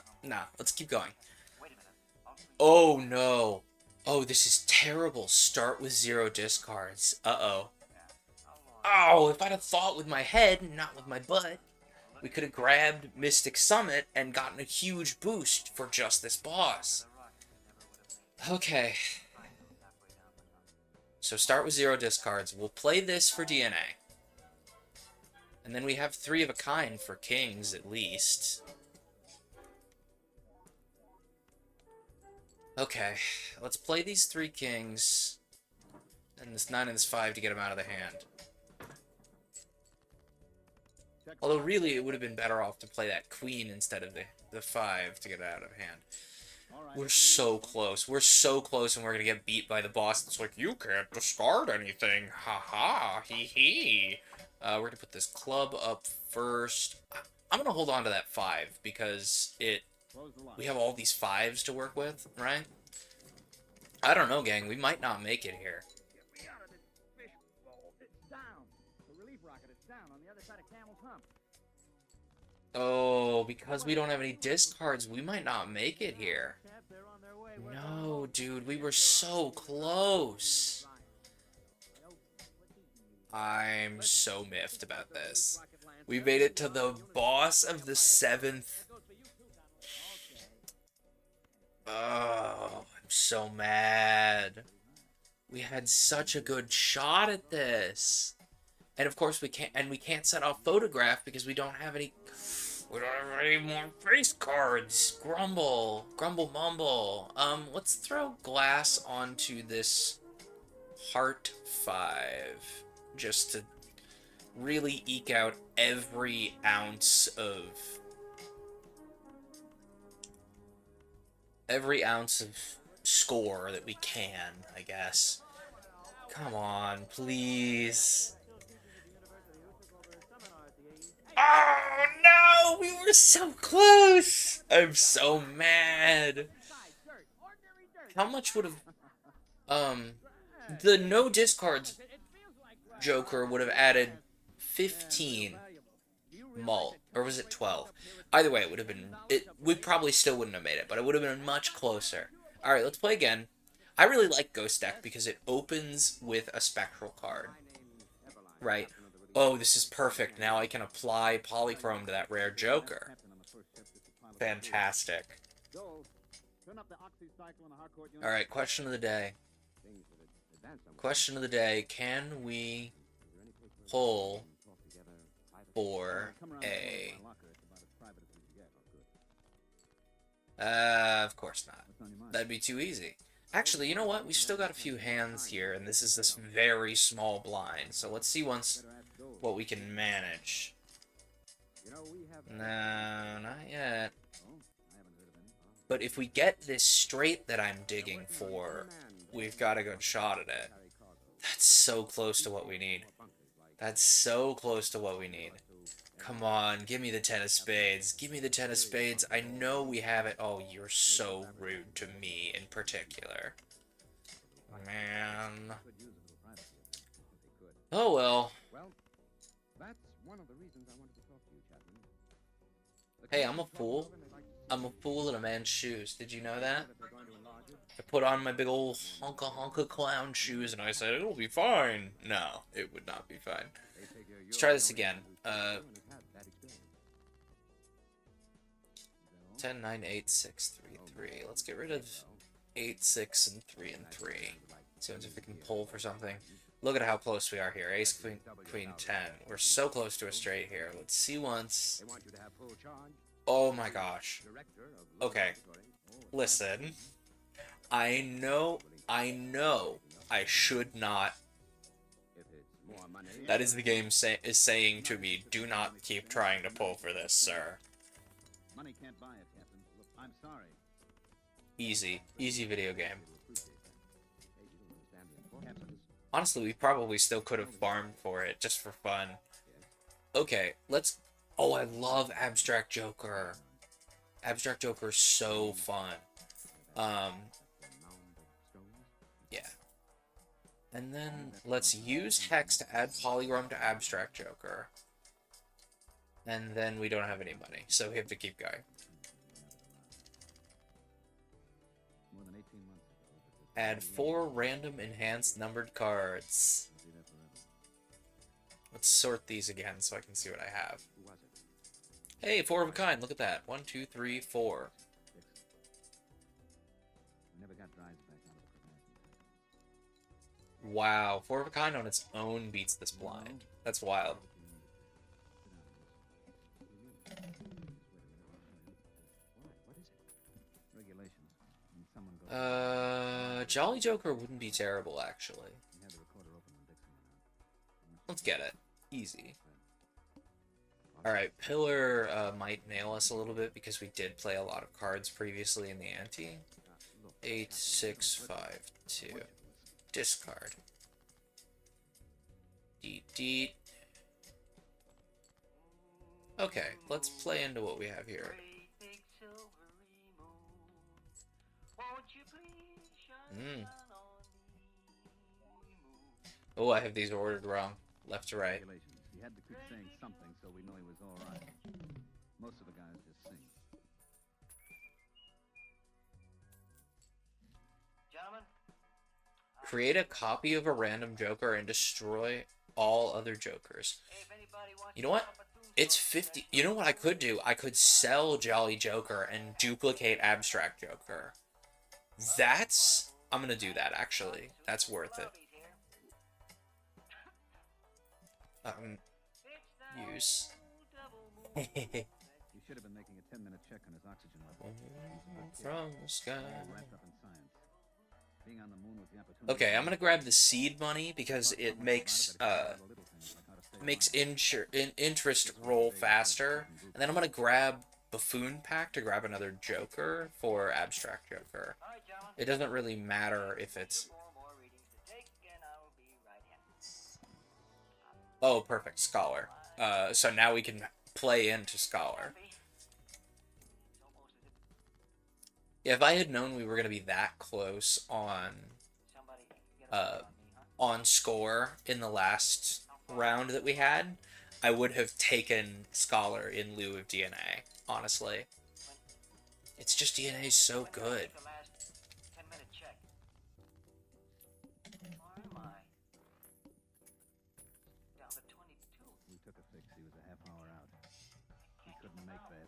let's keep going. Oh no. Oh, this is terrible. Start with 0 discards. Uh-oh. Oh, if I'd have thought with my head, not with my butt, we could have grabbed Mystic Summit and gotten a huge boost for just this boss. Okay. So start with 0 discards. We'll play this for DNA. And then we have 3 of a kind for kings, at least. Okay, let's play these 3 kings. And this 9 and this 5 to get them out of the hand. Although really, it would have been better off to play that queen instead of the 5 to get it out of hand. We're so close. We're so close, and we're gonna get beat by the boss. It's like, you can't discard anything. Ha ha. Hee hee. We're gonna put this club up first. I'm gonna hold on to that 5 because we have all these 5s to work with, right? I don't know, gang. We might not make it here. Oh, because we don't have any discards, we might not make it here. No, dude, we were so close. I'm so miffed about this. We made it to the boss of the 7th. Oh, I'm so mad. We had such a good shot at this. And of course we can't set off photograph because we don't have any more face cards. Grumble mumble. Let's throw glass onto this heart 5 just to really eke out every ounce of score that we can, I guess. Come on, please. Oh no, we were so close. I'm so mad. How much would have the no discards joker would have added 15 malt, or was it 12? Either way, it would have been, we probably still wouldn't have made it, but it would have been much closer. Alright, let's play again. I really like Ghost Deck because it opens with a spectral card. Right? Oh, this is perfect. Now I can apply Polychrome to that rare joker. Fantastic. Alright, question of the day. Question of the day, can we pull for a... of course not. That'd be too easy. Actually, you know what? We still got a few hands here, and this is this very small blind. So let's see once what we can manage. No, not yet. But if we get this straight that I'm digging for, we've got a good shot at it. That's so close to what we need. That's so close to what we need. Come on, give me the 10 of spades. Give me the 10 of spades. I know we have it. Oh, you're so rude to me in particular. Man. Oh, well. Hey, I'm a fool. I'm a fool in a man's shoes. Did you know that? I put on my big old honka clown shoes and I said, it'll be fine. No, it would not be fine. Let's try this again. 10, 9, 8, 6, 3, 3. Let's get rid of 8, 6, and 3, and 3. See if we can pull for something. Look at how close we are here. Ace, Queen, Queen, 10. We're so close to a straight here. Let's see once. Oh my gosh. Okay. Listen. I know I should not. That is the game is saying to me, do not keep trying to pull for this, sir. Money can't buy it, Captain. Look, I'm sorry. Easy. Easy video game. Honestly, we probably still could have farmed for it, just for fun. Okay, let's... Oh, I love Abstract Joker. Abstract Joker is so fun. Yeah. And then, let's use Hex to add Polygram to Abstract Joker. And then we don't have any money, so we have to keep going. Add 4 random enhanced numbered cards. Let's sort these again so I can see what I have. Hey, 4 of a kind, look at that. 1, 2, 3, 4. Wow, 4 of a kind on its own beats this blind. That's wild. Jolly Joker wouldn't be terrible, actually. Let's get it. Easy. Alright, Pillar might nail us a little bit because we did play a lot of cards previously in the ante. 8, 6, 5, 2. Discard. Deet. Okay, let's play into what we have here. Oh, I have these ordered wrong. Left to right. He had to keep saying something so we know he was all right. Most of the guys just sing. Gentlemen, create a copy of a random Joker and destroy all other Jokers. You know what? It's 50. You know what I could do? I could sell Jolly Joker and duplicate Abstract Joker. That's... I'm gonna do that, actually. That's worth it. Use. He should have been making a 10-minute check on his oxygen level. From the sky. Okay, I'm gonna grab the seed money because it makes interest roll faster, and then I'm gonna grab Buffoon Pack to grab another Joker for Abstract Joker. It doesn't really matter if it's... Oh, perfect, Scholar. So now we can play into Scholar. If I had known we were gonna be that close on score in the last round that we had, I would have taken Scholar in lieu of DNA, honestly. It's just DNA is so good. We took a fix. He was a half hour out. He couldn't make that.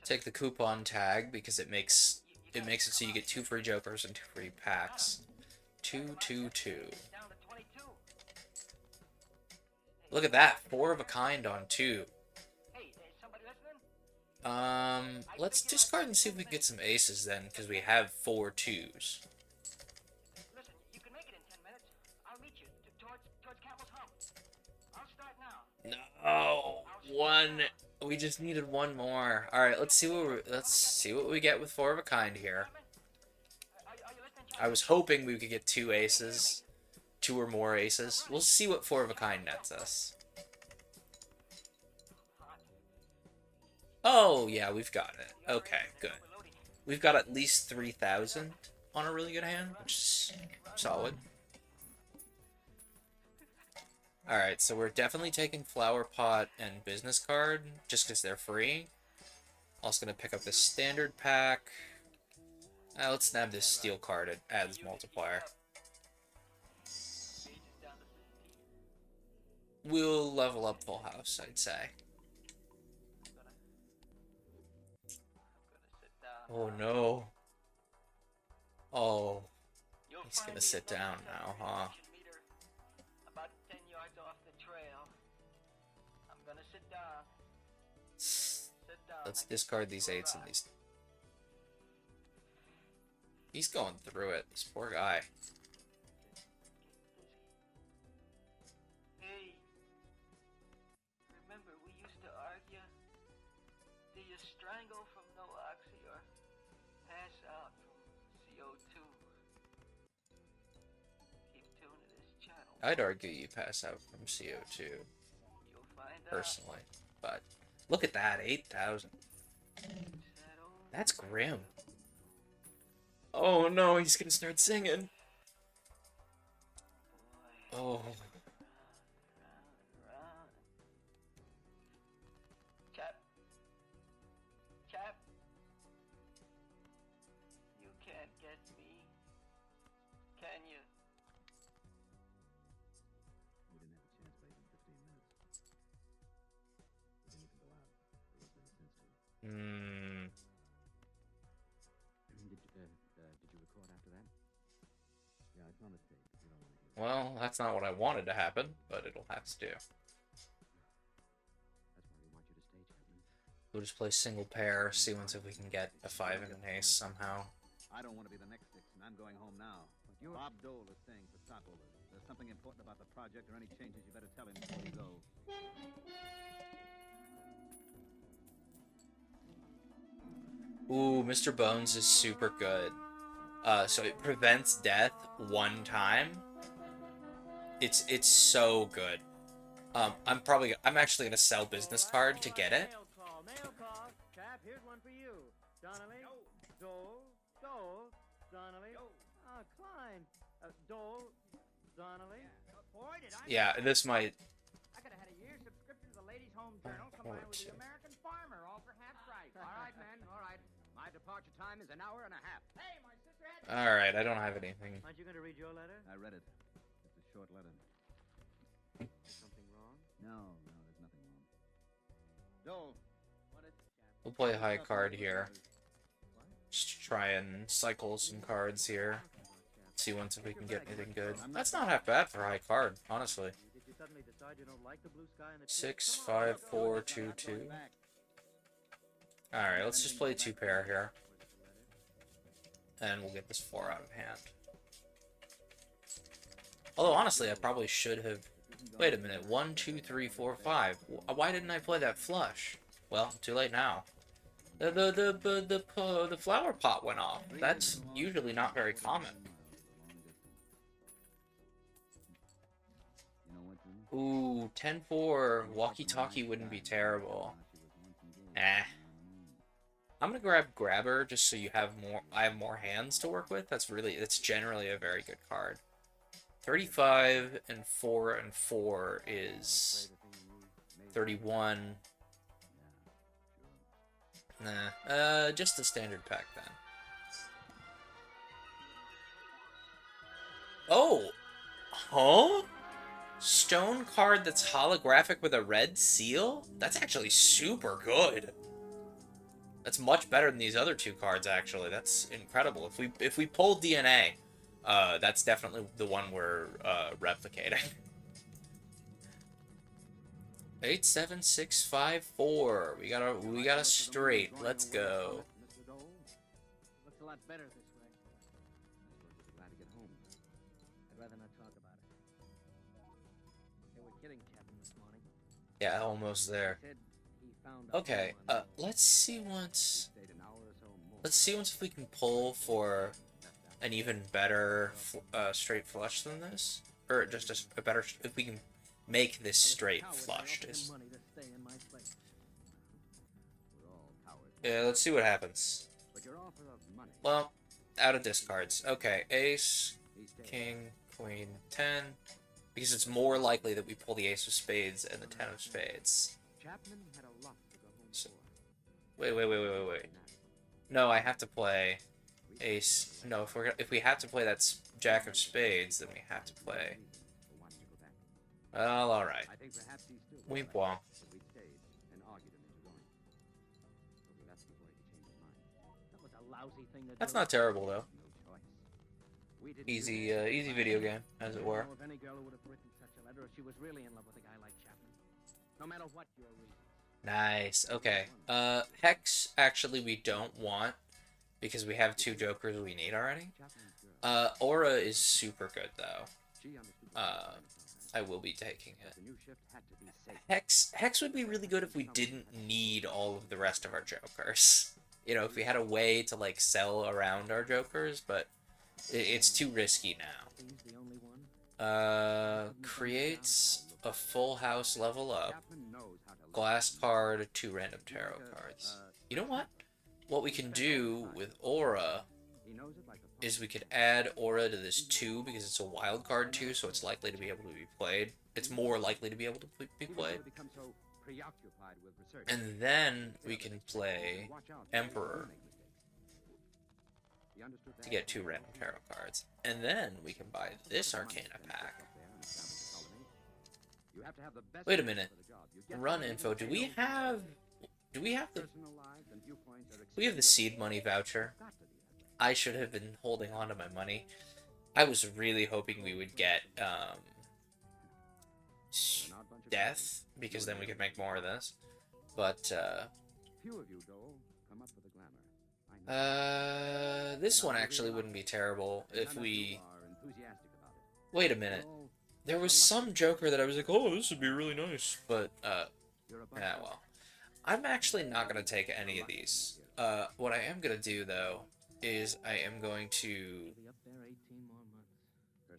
Take the coupon tag because it makes it so you get 2 free jokers and 2 free packs. 2, 2, 2. Look at that, 4 of a kind on 2. Let's discard and see if we can get some aces then, because we have 4 2s. Listen, you can make it in 10 minutes. I'll meet you towards Campbell's Hump. I'll start now. No, 1. We just needed 1 more. All right, let's see what we get with 4 of a kind here. I was hoping we could get 2 aces, 2 or more aces. We'll see what 4 of a kind nets us. Oh, yeah, we've got it. Okay, good. We've got at least 3,000 on a really good hand, which is solid. Alright, so we're definitely taking Flower Pot and Business Card, just because they're free. Also gonna pick up the Standard Pack. Let's snap this Steel Card, it adds multiplier. We'll level up Full House, I'd say. Oh no. Oh. He's gonna sit down now, huh? About 10 yards off the trail. I'm gonna sit down. Let's discard these 8s and these. He's going through it, this poor guy. Hey. Remember we used to argue? Do you strangle from no oxy or pass out from CO2? Keep tuned to this channel. I'd argue you pass out from CO2, personally, but look at that, 8,000. That's grim. Oh no, he's gonna start singing. Oh. Chap. You can't get me. Can you? We didn't have a chance for even 15 minutes. We didn't even go out. There was no sense to it. Did you record after that? Yeah, it's on the tape. You don't want to hear it. Well, that's not what I wanted to happen, but it'll have to do. That's why we want you to stay, Chapman. We'll just play single pair, see once if we can get a 5 and an ace somehow. I don't want to be the next Dixon. I'm going home now. Bob Dole is staying for stopover. If there's something important about the project or any changes, you better tell him before you go. Ooh, Mr. Bones is super good. So it prevents death 1 time. It's so good. I'm actually gonna sell Business Card to get it. Mail call. Cap, here's one for you. Donnelly. Dole. Donnelly. Klein. Dole. Donnelly. Boy, did I... Yeah, this might. I could have had a year's subscription to the Ladies' Home Journal combined with the American Farmer, all for half price. All right, men, all right. My departure time is an hour and a half. Hey, my sister had... Alright, I don't have anything. Aren't you going to read your letter? I read it. It's a short letter. Something wrong? No, there's nothing wrong. Dole. What is it, Cap? We'll play a high card here. Just try and cycle some cards here. See once if we can get anything good. That's not half bad for a high card, honestly. Did you suddenly decide you don't like the blue sky and the 6, 5, 4, 2, 2. Alright, let's just play 2 pair here. And we'll get this 4 out of hand. Although, honestly, I probably should have... Wait a minute. 1, 2, 3, 4, 5. Why didn't I play that flush? Well, too late now. The flower pot went off. That's usually not very common. Ooh, 10-4. Walkie-talkie wouldn't be terrible. I'm gonna grab Grabber just so you have more. I have more hands to work with. That's generally a very good card. 35 and 4 and 4 is 31. Nah, just the standard pack then. Oh, huh? Stone card that's holographic with a red seal? That's actually super good. That's much better than these other two cards, actually. That's incredible. If we pull DNA, that's definitely the one we're replicating. 87654. We got a straight. Let's go. Looks a lot better this way. Glad to get home. I'd rather not talk about it. They were kidding Captain this morning. Yeah, almost there. Said he found Okay, let's see once. Let's see once if we can pull for an even better straight flush than this, or just a better. If we can make this straight flushed. Yeah, let's see what happens. Well, out of discards. Okay, ace, king, queen, 10. Because it's more likely that we pull the ace of spades and the 10 of spades. So, wait. No, I have to play ace. No, if we have to play that jack of spades, then we have to play. Well, alright. Wimp womp. That's not terrible, though. Easy, easy video game, as it were. If any girl would have written such a letter if she was really in love with a guy like Chapman. No matter what your reason. Nice. Okay. Hex, actually, we don't want, because we have 2 jokers we need already. Aura is super good, though. I will be taking it. Hex would be really good if we didn't need all of the rest of our jokers. You know, if we had a way to, like, sell around our jokers, but it's too risky now. Creates a full house level up. Glass card, 2 random tarot cards. You know what? What we can do with Aura is we could add Aura to this 2 because it's a wild card 2, so it's likely to be able to be played. It's more likely to be able to be played. And then we can play Emperor to get 2 random tarot cards. And then we can buy this Arcana pack. Wait a minute. Run info. Do we have the seed money voucher? I should have been holding on to my money. I was really hoping we would get death, because then we could make more of this. But this one actually wouldn't be terrible if we... Wait a minute. There was some joker that I was like, oh, this would be really nice. But, yeah, well. I'm actually not going to take any of these. What I am going to do, though, is I am going to... I'm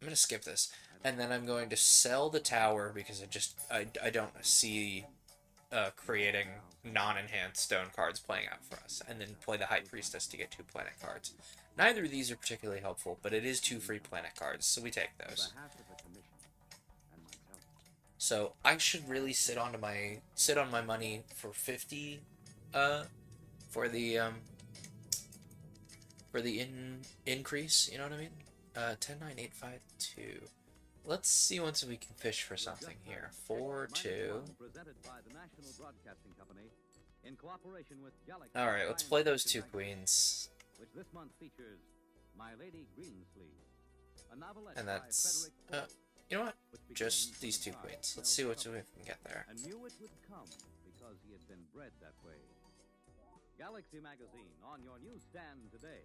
going to skip this. And then I'm going to sell the tower because I don't see creating non-enhanced stone cards playing out for us. And then play the High Priestess to get 2 planet cards. Neither of these are particularly helpful, but it is 2 free planet cards, so we take those. So I should really sit on my money for 50 for the increase, you know what I mean? 109,852. Let's see once we can fish for something here. 4-2. All right, let's play those 2 queens. And that's you know what? Just these 2 queens. Let's see what we can get there. Galaxy Magazine on your newsstand today.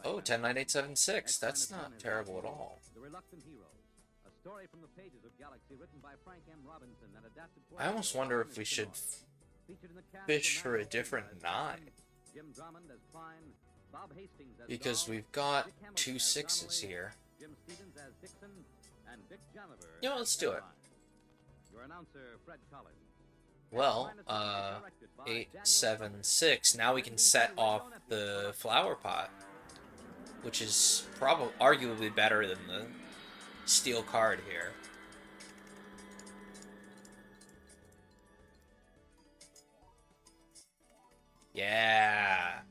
Oh, 109,876. That's not terrible at all. The Reluctant Heroes, a story from the pages of Galaxy written by Frank M. Robinson and adapted for... I almost wonder if we should fish for a different 9. Jim Drummond as Klein, Bob Hastings as Because Dahl, we've got Dick Hamilton 2 as 6s Donnelly, here. Jim Stevens as Dixon, and Vic Janiver You know, let's do it. Your announcer, Fred Collins. Well, 876. Now we can set off the flower pot, which is arguably better than the steel card here. Yeah.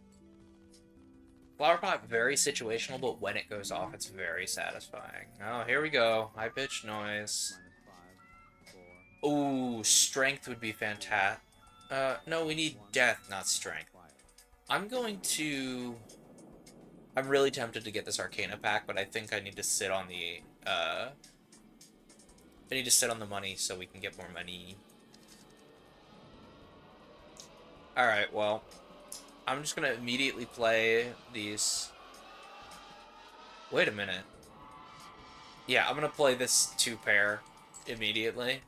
Flower pot, very situational, but when it goes off, it's very satisfying. Oh, here we go. High-pitched noise. Ooh, strength would be fantastic. No, we need death, not strength. I'm going to... I'm really tempted to get this Arcana pack, but I think I need to sit on the, I need to sit on the money so we can get more money. Alright, well, I'm just gonna immediately play these... Wait a minute. Yeah, I'm gonna play this 2-pair immediately,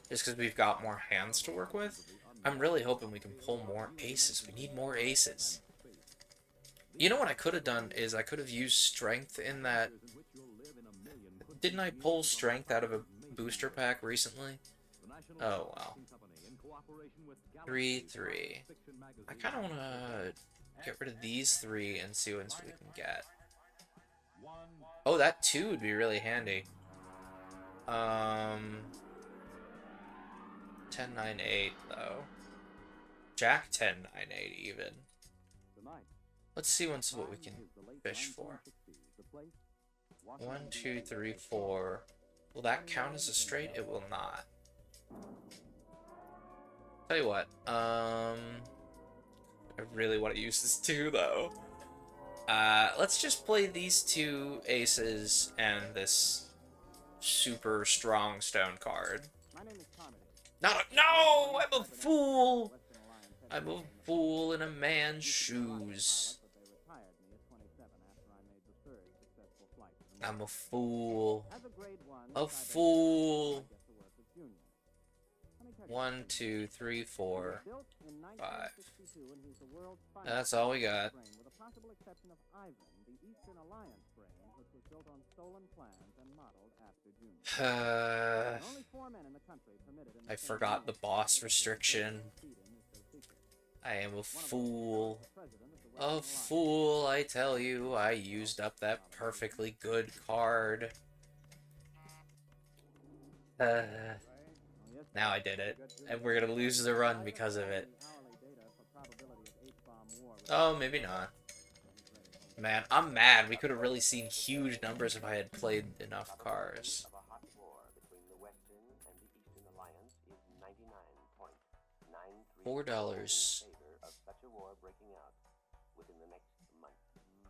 just because we've got more hands to work with. I'm really hoping we can pull more aces. We need more aces. You know what I could have done is I could have used strength in that... Didn't I pull strength out of a booster pack recently? Oh, well. 3-3. I kind of want to get rid of these 3 and see what we can get. Oh, that 2 would be really handy. 10-9-8, though. Jack 10-9-8, even. Let's see once what we can fish for. 1, 2, 3, 4. Will that count as a straight? It will not. Tell you what, I really want to use this 2, though. Let's just play these 2 aces and this super strong stone card. No! I'm a fool! I'm a fool in a man's shoes. I'm a fool. A fool. 1, 2, 3, 4, 5. That's all we got. I forgot the boss restriction. I am a fool. A fool, I tell you. I used up that perfectly good card. Now I did it. And we're gonna lose the run because of it. Oh, maybe not. Man, I'm mad. We could have really seen huge numbers if I had played enough cars. $4.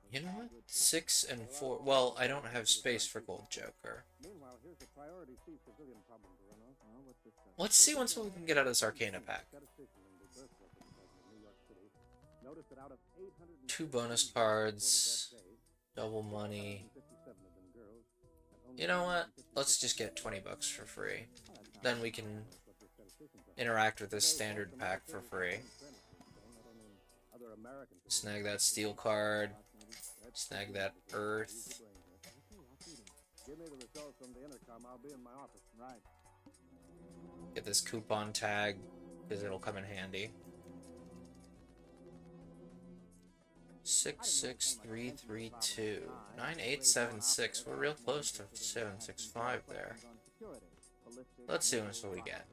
You know what? 6 and 4. Well, I don't have space for Gold Joker. Let's see once we can get out of this Arcana pack. 2 bonus cards. Double money. You know what? Let's just get 20 bucks for free. Then we can interact with this standard pack for free. Snag that steel card. Snag that earth. Get this coupon tag, because it'll come in handy. 66332. 9876. We're real close to 765 there. Let's see what we get.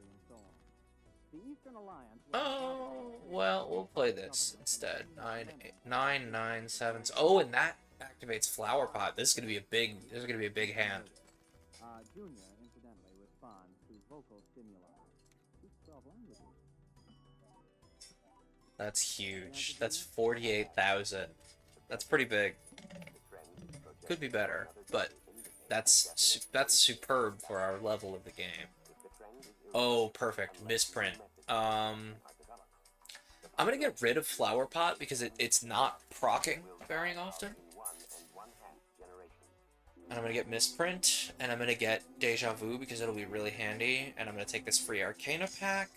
Oh, well, we'll play this instead. 997. Oh, and that activates Flower Pot. This is gonna be a big hand. That's huge. That's 48,000. That's pretty big. Could be better, but that's superb for our level of the game. Oh, perfect. Misprint. I'm gonna get rid of Flower Pot because it's not proccing very often. And I'm gonna get Misprint, and I'm gonna get Deja Vu because it'll be really handy, and I'm gonna take this free Arcana pack.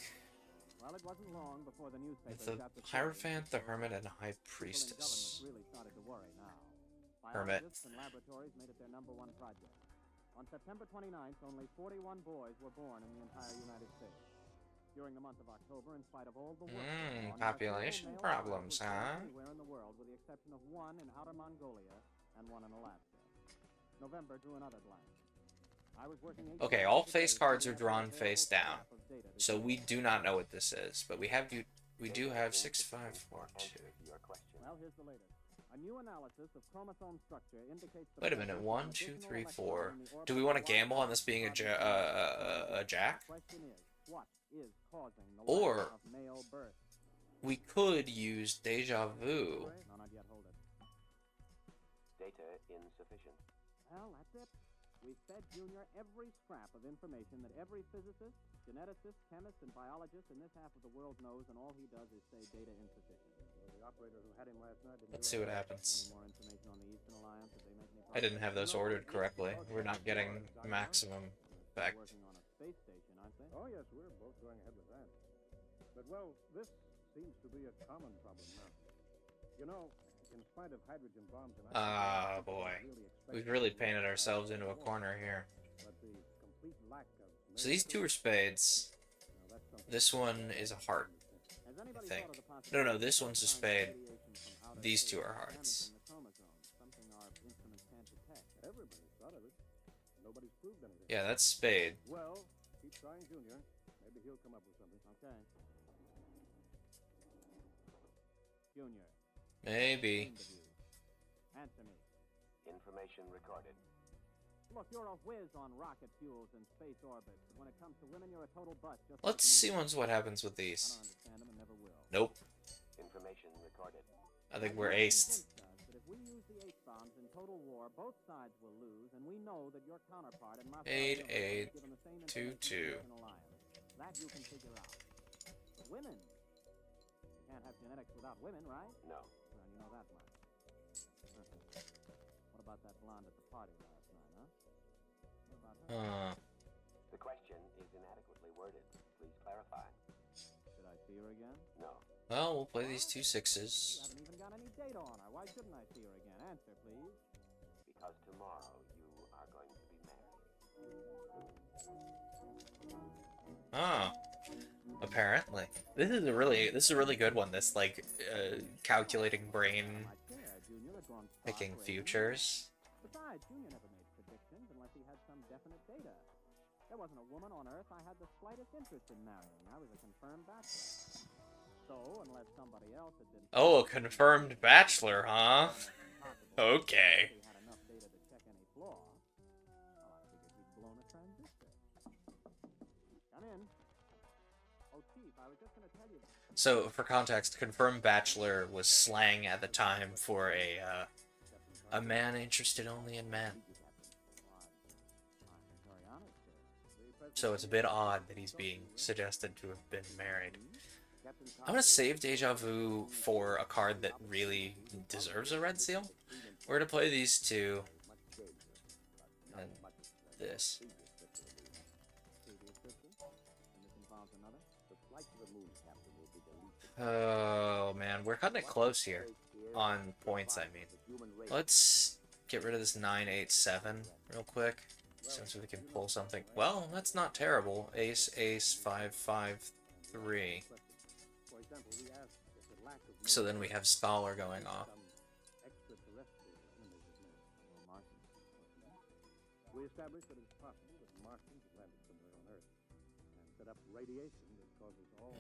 With the Hierophant, the Hermit, and High Priestess. Hermit. On September 29th, only 41 boys were born in the entire United States. During the month of October, in spite of all the work, population problems, huh? Anywhere in the world, with the exception of 1 in outer Mongolia and 1 in Alaska. November drew another blank. I was working. Okay, all face cards are drawn face down, so we do not know what this is, but we do have 6542. Well, here's the latest. A new analysis of chromosome structure indicates. Wait a minute, 1, 2, 3, 4. Do we want to gamble on this being a jack? Question is, what is causing the Or lack of male birth. we could use deja vu. No, not yet. Hold it. Data insufficient. Well, that's it. We fed Junior every scrap of information that every physicist, geneticist, chemist, and biologist in this half of the world knows, and all he does is say data insufficient. The operator who had him last night didn't Let's see what happens. Any more information on the Eastern Alliance? Did they make any I didn't have those ordered correctly. We're not getting maximum effect. Working on a space station, aren't they? Oh, yes, we're both going ahead with that. But, well, this seems to be a common problem now. You know, in spite of hydrogen bombs and Ah, boy. We've really painted ourselves into a corner here. but the complete lack of So these two are spades. This one is a heart, I think. No, this one's a spade. These two are hearts. Something our instruments can't detect. Everybody's thought of it. Nobody's proved anything. Yeah, that's spade. Well, keep trying, Junior. Maybe he'll come up with something. Okay. Junior. Maybe. Answer me. Information recorded. Look, you're a whiz on rocket fuels and space orbits, but when it comes to women, you're a total bust. Just Let's see what happens with I these. don't understand them and never will. Nope. Information recorded. I think we're aced. But if we use the H-bombs in total war, both sides will lose, and we know that your counterpart in Moscow 8, 8, given the same 2, 2. That you can figure out. But women, you can't have genetics without women, right? No. Well, you know that much. What about that blonde at the party last night, huh? What about her? The question is inadequately worded. Please clarify. Should I see her again? No. Well, we'll play these two You sixes. haven't even got any data on her. Why shouldn't I see her again? Answer, please. Because tomorrow you are going to be married. Oh. Apparently. This is a really good one, this like calculating brain picking futures. Besides, Junior never made predictions unless he had some definite data. There wasn't a woman on Earth I had the slightest interest in marrying. I was a confirmed bachelor. So, unless somebody else had been... Oh, a confirmed bachelor, huh? Okay. He had enough data to check any flaw. Well, I figured he'd blown a transistor. Come in. Oh, Chief, I was just going to tell you... So, for context, confirmed bachelor was slang at the time for a man interested only in men. So it's a bit odd that he's being suggested to have been married. I'm gonna save Deja Vu for a card that really deserves a red seal. We're gonna play these two. And this. Oh man, we're cutting it close here. On points, I mean. Let's get rid of this 987 real quick. Since we can pull something. Well, that's not terrible. Ace, ace, 5, 5, 3. So then we have Scholar going off. We established that it's possible that Martians have landed somewhere on Earth and set up radiation that causes all...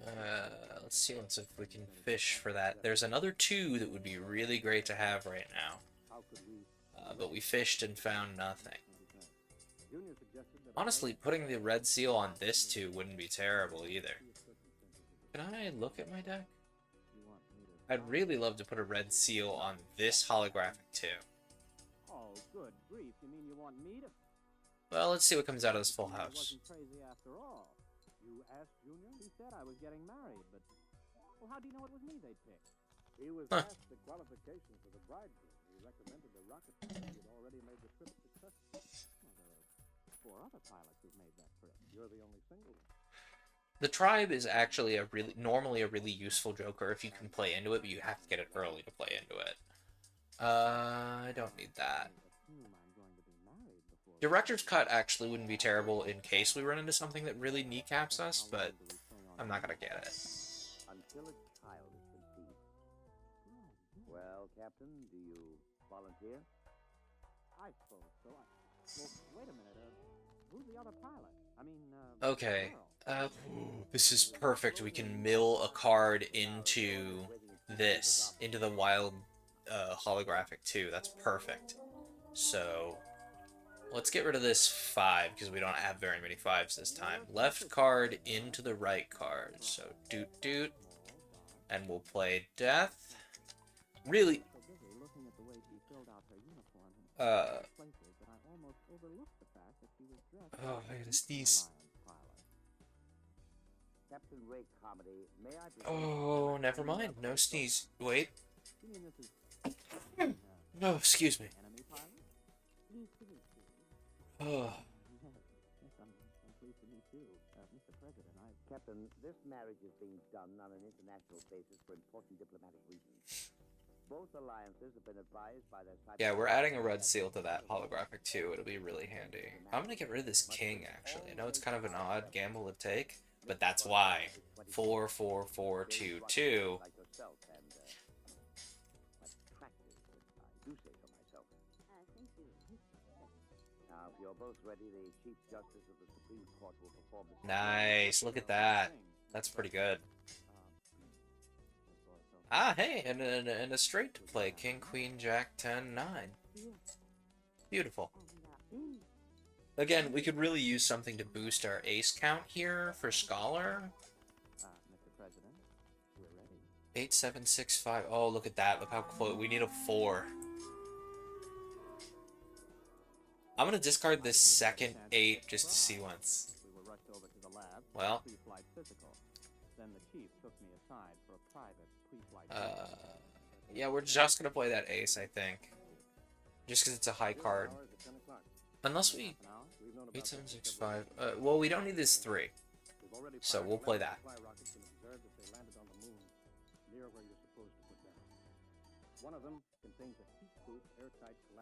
Let's see if we can fish for that. There's another 2 that would be really great to have right now. But we fished and found nothing. Honestly, putting the red seal on this 2 wouldn't be terrible either. Can I look at my deck? I'd really love to put a red seal on this holographic 2. Oh, good grief. You mean you want me to... Well, let's see what comes out of this full house. Wasn't crazy after all. You asked Junior? He said I was getting married, but... Well, how do you know it was me they picked? He was asked the qualifications of the bridegroom. He recommended the rocket pilot who had already made the trip successful. Well, there are 4 other pilots who've made that trip. You're the only single one. The Tribe is actually normally a really useful joker if you can play into it, but you have to get it early to play into it. I don't need that. Director's Cut actually wouldn't be terrible in case we run into something that really kneecaps us, but I'm not gonna get it. Until a child is conceived. Well, Captain, do you volunteer? I suppose so. Well, wait a minute. Who's the other pilot? I mean, Okay. This is perfect. We can mill a card into this, into the wild holographic 2. That's perfect. So, let's get rid of this 5 because we don't have very many 5s this time. Left card into the right card. So doot doot. And we'll play death. Really? Oh, I gotta sneeze. Captain Ray Comedy, may I Oh, never mind. No sneeze. Wait. No, excuse me. Oh. Captain, this marriage is being done on an international basis for important diplomatic reasons. Both alliances have been advised by their... Yeah, we're adding a red seal to that holographic too. It'll be really handy. I'm gonna get rid of this king, actually. I know it's kind of an odd gamble to take, but that's why. 4, 4, 4, 2, 2. Now, if you're both ready, the Chief Justice of the Supreme Court will perform the... Nice, look at that. That's pretty good. Ah, hey, and a straight to play. King, Queen, Jack, 10, 9. Beautiful. Again, we could really use something to boost our ace count here for Scholar. 8, 7, 6, 5. Oh, look at that. Look how close. We need a 4. I'm gonna discard this second 8 just to see once. Well. Yeah, we're just gonna play that ace, I think. Just because it's a high card. Unless we... 8, 7, 6, 5. Well, we don't need this 3. So we'll play that.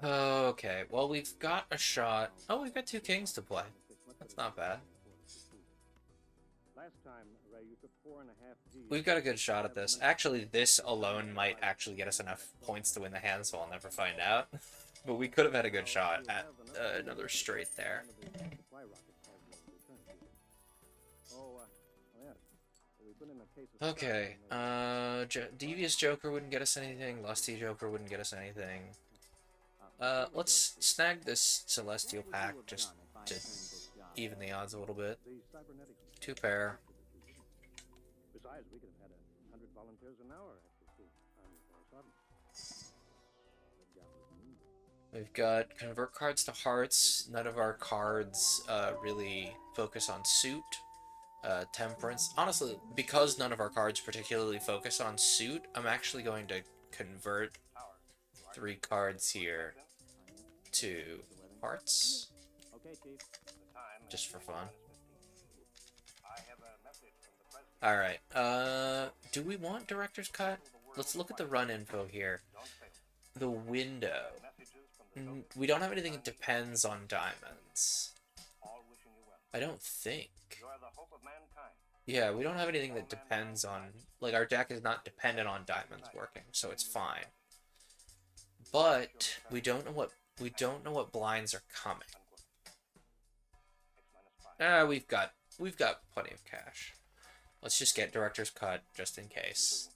Okay, well, we've got a shot. Oh, we've got 2 kings to play. That's not bad. We've got a good shot at this. Actually, this alone might actually get us enough points to win the hand, so I'll never find out. But we could have had a good shot at another straight there. Okay, Devious Joker wouldn't get us anything, Lusty Joker wouldn't get us anything. Let's snag this Celestial Pack just to even the odds a little bit. 2 pair. Besides, we could have had 100 volunteers an hour We've got convert cards to hearts. None of our cards really focus on suit. Temperance. Honestly, because none of our cards particularly focus on suit, I'm actually going to convert 3 cards here to hearts. Just for fun. Alright, do we want director's cut? Let's look at the run info here. The window. We don't have anything that depends on diamonds. I don't think. Yeah, we don't have anything that depends on... Like, our deck is not dependent on diamonds working, so it's fine. But we don't know what blinds are coming. We've got plenty of cash. Let's just get director's cut just in case.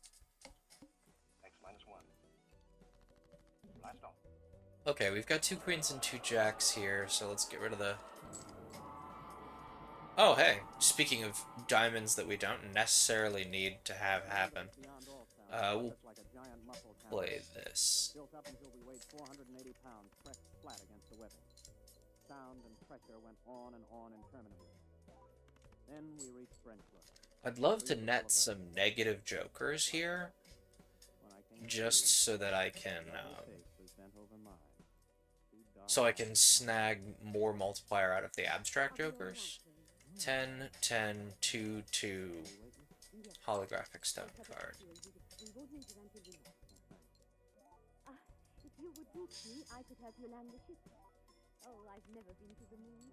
Okay, we've got 2 queens and 2 jacks here, so let's get rid of the... Oh, hey, speaking of diamonds that we don't necessarily need to have happen, we'll play this. I'd love to net some negative jokers here, just so that I can, snag more multiplier out of the abstract jokers. 10, 10, 2, 2, holographic stone card. If you would teach me, I could have you land the ship. Oh, I've never been to the moon.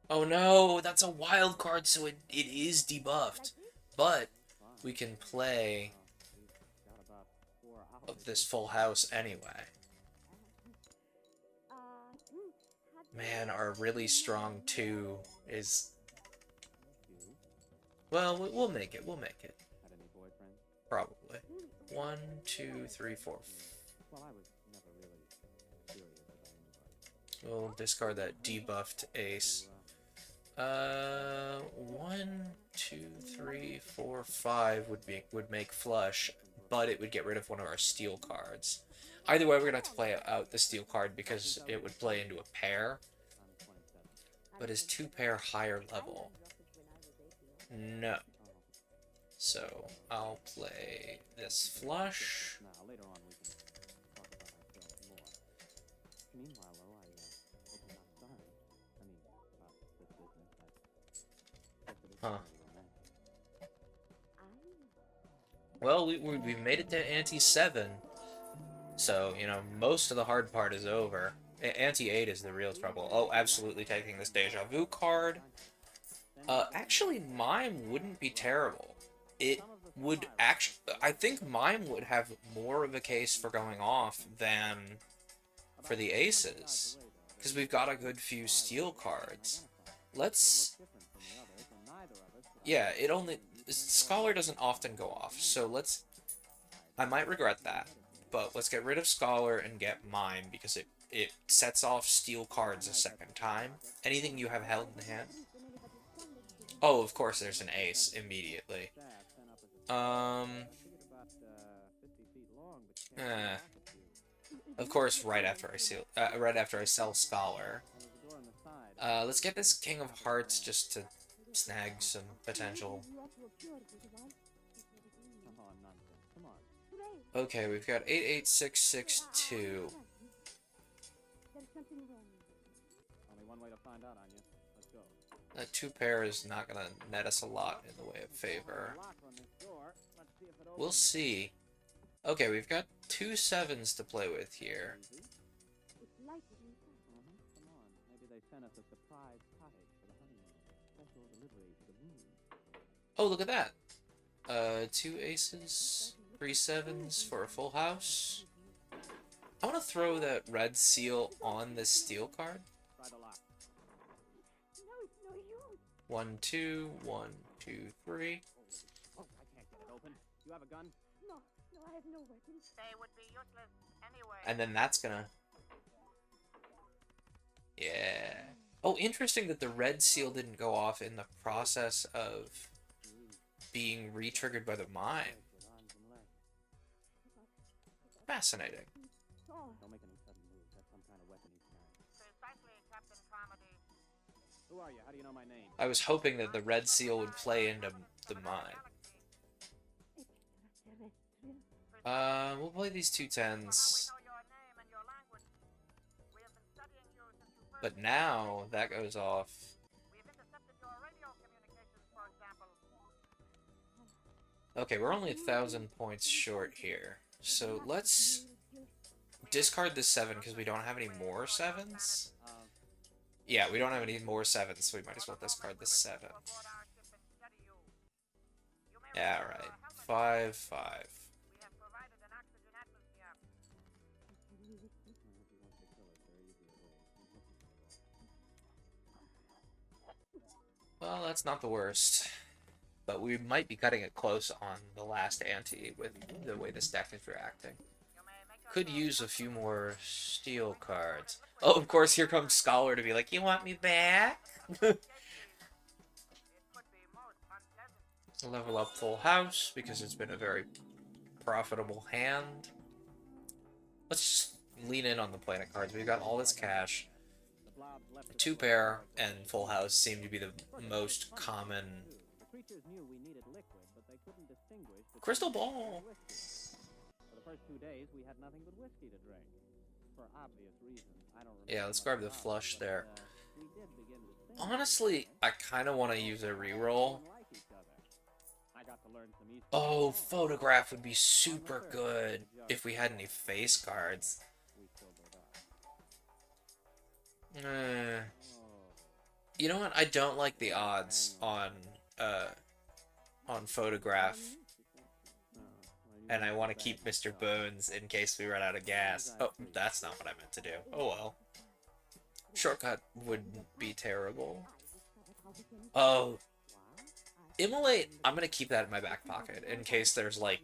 Oh no, that's a wild card, so it is debuffed. But we can play this full house anyway. Man, our really strong 2 is... Well, we'll make it. We'll make it. Probably. 1, 2, 3, 4. We'll discard that debuffed ace. 1, 2, 3, 4, 5 would make flush, but it would get rid of one of our steel cards. Either way, we're gonna have to play out the steel card because it would play into a pair. But is 2-pair higher level? No. So I'll play this flush. Huh. Well, we've made it to ante 7. So, you know, most of the hard part is over. Ante 8 is the real trouble. Oh, absolutely taking this Deja Vu card. Actually, Mime wouldn't be terrible. It would actually... I think Mime would have more of a case for going off than for the aces. Because we've got a good few steel cards. Let's... Yeah, it only... Scholar doesn't often go off, so let's... I might regret that, but let's get rid of Scholar and get Mime, because it sets off steel cards a second time. Anything you have held in hand. Oh, of course there's an ace immediately. Of course, right after I sell Scholar. Let's get this King of Hearts just to snag some potential. Okay, we've got 88662. That 2-pair is not gonna net us a lot in the way of favor. We'll see. Okay, we've got 2 7s to play with here. Oh, look at that. 2 aces, 3 7s for a full house. I want to throw that red seal on this steel card. 1, 2, 1, 2, 3. Oh, I can't get it open. You have a gun? No, I have no weapons. They would be useless anyway. And then that's gonna... Yeah. Oh, interesting that the red seal didn't go off in the process of being re-triggered by the mime. Fascinating. Don't make any sudden moves. That's some kind of weapon he's carrying. Precisely, Captain Carmody. Who are you? How do you know my name? I was hoping that the red seal would play into the mime. We'll play these 2 10s. But now that goes off. Okay, we're only 1,000 points short here. So let's discard this 7 because we don't have any more 7s. Yeah, we don't have any more 7s, so we might as well discard this 7. Yeah, right. 5, 5. Well, that's not the worst. But we might be cutting it close on the last ante with the way this deck is reacting. Could use a few more steel cards. Oh, of course, here comes Scholar to be like, you want me back? Level up full house, because it's been a very profitable hand. Let's just lean in on the planet cards. We've got all this cash. 2-pair and full house seem to be the most common. Crystal ball! For the first 2 days, we had nothing but whiskey to drink. For obvious reasons, I don't remember. Yeah, let's grab the flush there. Honestly, I kind of want to use a reroll. Oh, photograph would be super good if we had any face cards. You know what? I don't like the odds on photograph. And I want to keep Mr. Bones in case we run out of gas. Oh, that's not what I meant to do. Oh well. Shortcut wouldn't be terrible. Oh. Immolate, I'm going to keep that in my back pocket in case there's like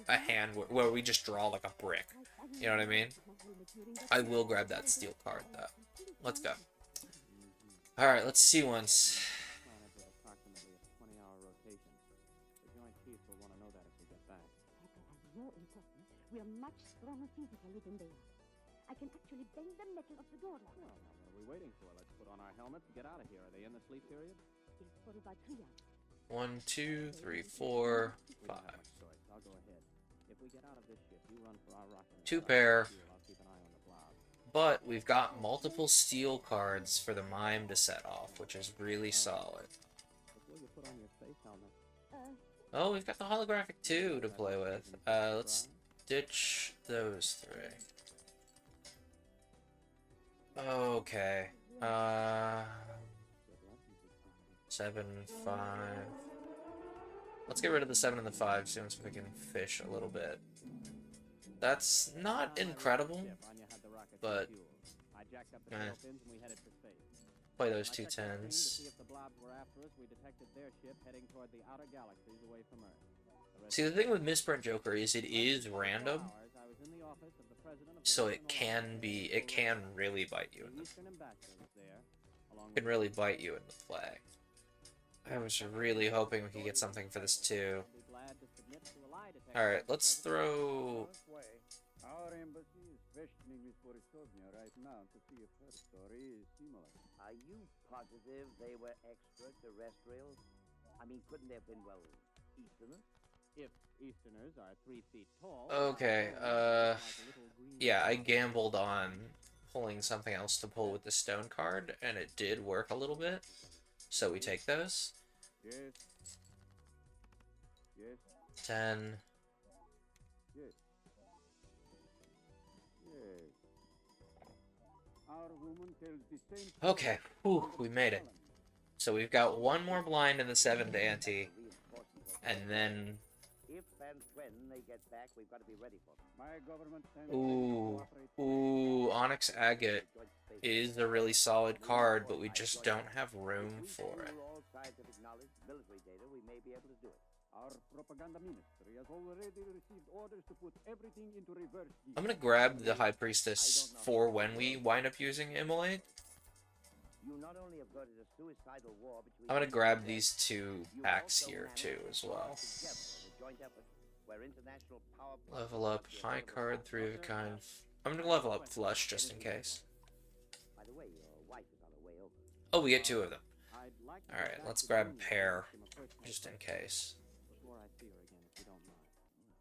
a hand where we just draw like a brick. You know what I mean? I will grab that steel card, though. Let's go. Alright, let's see once. Approximately a 20-hour rotation. The Joint Chiefs will want to know that if we get back. More important, we are much stronger physically than they are. I can actually bend the metal of the door lock. Well, now what are we waiting for? Let's put on our helmets and get out of here. Are they in the sleep period? Yes, for about 3 hours. 1, 2, 3, 4, 5. I'll go ahead. If we get out of this ship, you run for our rocket. 2 pair. I'll keep an eye on the blob. But we've got multiple steel cards for the mime to set off, which is really solid. Before you put on your space helmet. Oh, we've got the holographic too to play with. Let's ditch those 3. Okay. 7, 5. Let's get rid of the 7 and the 5, see if we can fish a little bit. That's not incredible, but play those 2 10s. See, the thing with Misprint Joker is it is random, so it can really bite you in the play. I was really hoping we could get something for this too. Alright, let's throw... Our embassy is questioning Miss Borisovna right now to see if her story is similar. Are you positive they were extraterrestrials? I mean, couldn't they have been, well, Easterners? If Easterners are 3 feet tall... Okay, yeah, I gambled on pulling something else to pull with the stone card, and it did work a little bit. So we take those. Yes. Yes. 10. Yes. Yes. Our woman tells the same... Okay, whew, we made it. So we've got 1 more blind in the 7th ante, and then... If and when they get back, we've got to be ready for them. My government Ooh, Onyx Agate is a really solid card, but we just don't have room for it. All scientific knowledge, military data, we may be able to do it. Our propaganda ministry has already received orders to put everything into reverse gear. I'm gonna grab the High Priestess for when we wind up using Immolate. You not only averted a suicidal war between... I'm gonna grab these 2 packs here too as well. Level up, high card, 3 of a kind. I'm gonna level up flush just in case. By the way, your wife is on her way over. Oh, we get 2 of them. Alright, let's grab a pair, just in case. Before I see her again, if you don't mind.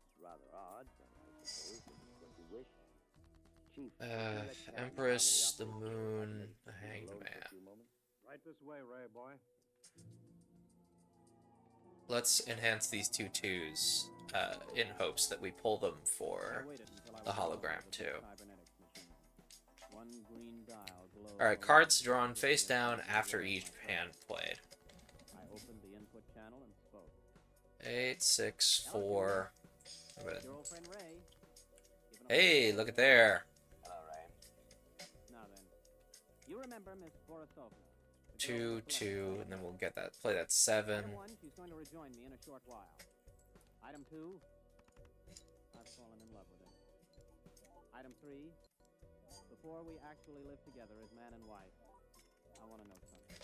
It's rather odd, I suppose, what you wish. Chief, Empress, the Moon, the Hanged Man. Right this way, Ray boy. Let's enhance these 2 2s in hopes that we pull them for the hologram too. Alright, cards drawn face down after each hand played. 8, 6, 4. Hey, look at there. Hello, Ray. Now then, you remember Miss Borisovna. 2, 2, and then we'll get that. Play that 7. Item 1, she's going to rejoin me in a short while. Item 2, I've fallen in love with her. Item 3, before we actually live together as man and wife, I want to know something.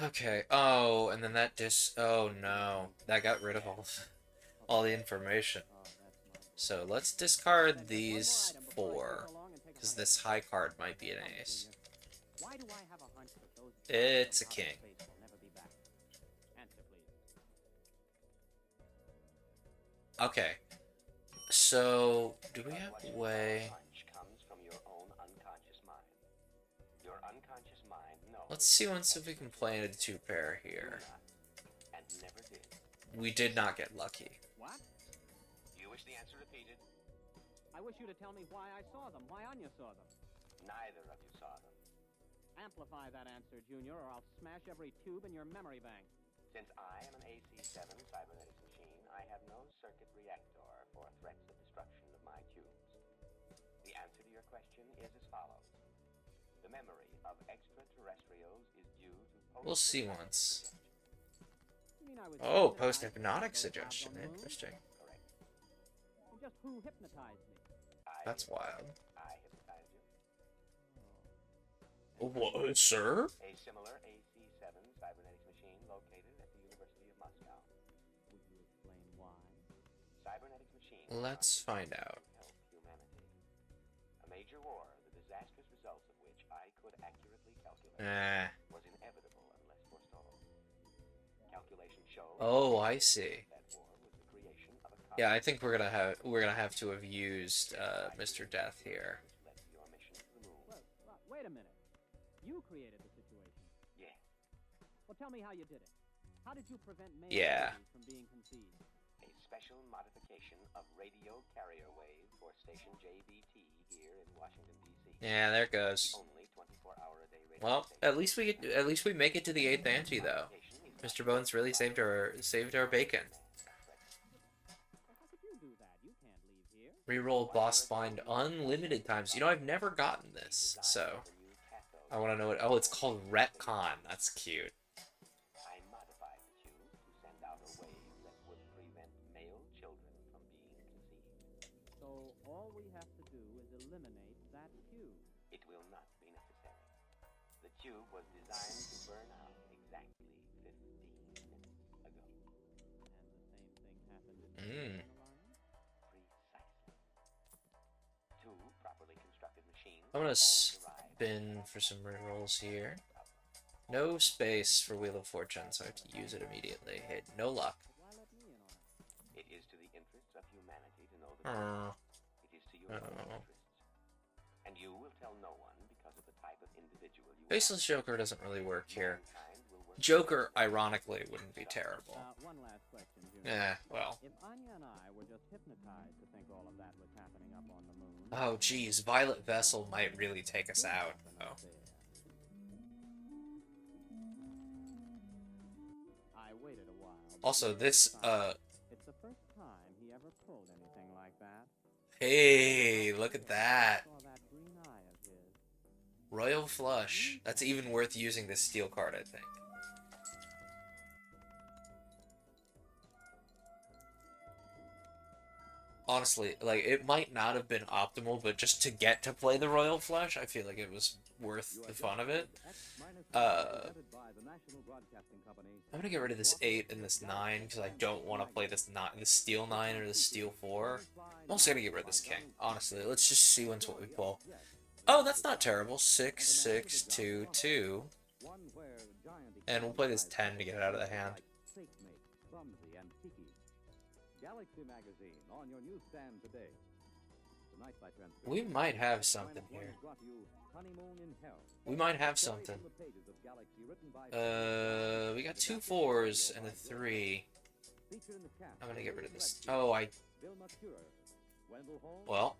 Okay. Oh, and then that oh no, that got rid of all the information. So let's discard these 4, because this high card might be an ace. Why do I have a hunch that those It's a king. will never be back? Answer, please. Okay. So, do we have a way? Comes from your own unconscious mind. Your unconscious mind knows. Let's see once if we can play into 2 pair here. And never did. We did not get lucky. What? You wish the answer repeated? I wish you to tell me why I saw them, why Anya saw them. Neither of you saw them. Amplify that answer, Junior, or I'll smash every tube in your memory bank. Since I am an AC-7 cybernetics machine, I have no circuit reactor for threats of destruction of my tubes. The answer to your question is as follows. The memory of extraterrestrials is due to... We'll see once. You mean I was Oh, hypnotized post-hypnotic by those suggestion. jobs on the moon? Interesting. Correct. And just who hypnotized me? I That's wild. What, sir? A similar AC-7 cybernetics machine located at the University of Moscow. Would you explain why? Cybernetics machines Let's find out. help humanity. A major war, the disastrous results of which I could accurately calculate, was inevitable unless forestalled. Calculations show Oh, I see. that war was the creation of a Yeah, I think we're gonna have to have used Mr. Death here. led your mission to the moon. Well, wait a minute. You created the situation. Yeah. Well, tell me how you did it. How did you prevent male Yeah. babies from being conceived? A special modification of radio carrier wave for station JVT here in Washington, D.C. Yeah, there it goes. Only 24-hour-a-day radio Well, station. at least we make it to the 8th ante though. Mr. Bones really saved our bacon. How could you do that? You can't leave here. Reroll boss find unlimited times. You know, I've never gotten this, so I want to know what. Oh, it's called retcon. That's cute. I modified the tube to send out a wave that would prevent male children from being conceived. So all we have to do is eliminate that tube. It will not be necessary. The tube was designed to burn out exactly 15 minutes ago. And the same thing happened in the Mm. alliance? Precisely. Two properly constructed machines. I'm gonna always arrive spin for some rerolls here. No space for Wheel of Fortune, so I have to use it immediately. Hey, no luck. Why let me in on it? It is to the interests of humanity to know the truth. It is to your own Oh. interests. And you will tell no one because of the type of individual you Faceless are. Joker doesn't really work here. Mankind will work Joker, ironically, wouldn't be terrible. One last question, Junior. Well. If Anya and I were just hypnotized to think all of that was happening up on the moon... Oh, geez, Violet Vessel might really take us out. Oh. I waited a while. Also, this, It's the first time he ever pulled anything like that. hey, look at that. Saw that green eye of his. Royal Flush. That's even worth using this steel card, I think. Honestly, like, it might not have been optimal, but just to get to play the Royal Flush, I feel like it was worth the fun of it. I'm gonna get rid of this 8 and this 9, because I don't want to play this Steel 9 or the Steel 4. I'm also gonna get rid of this King. Honestly, let's just see what we pull. Oh, that's not terrible. 6, 6, 2, 2. And we'll play this 10 to get it out of the hand. Galaxy magazine on your newsstand today. Tonight by transcription. We might have something here. We might have something. We got 2 4s and a 3. I'm gonna get rid of this. Oh, well,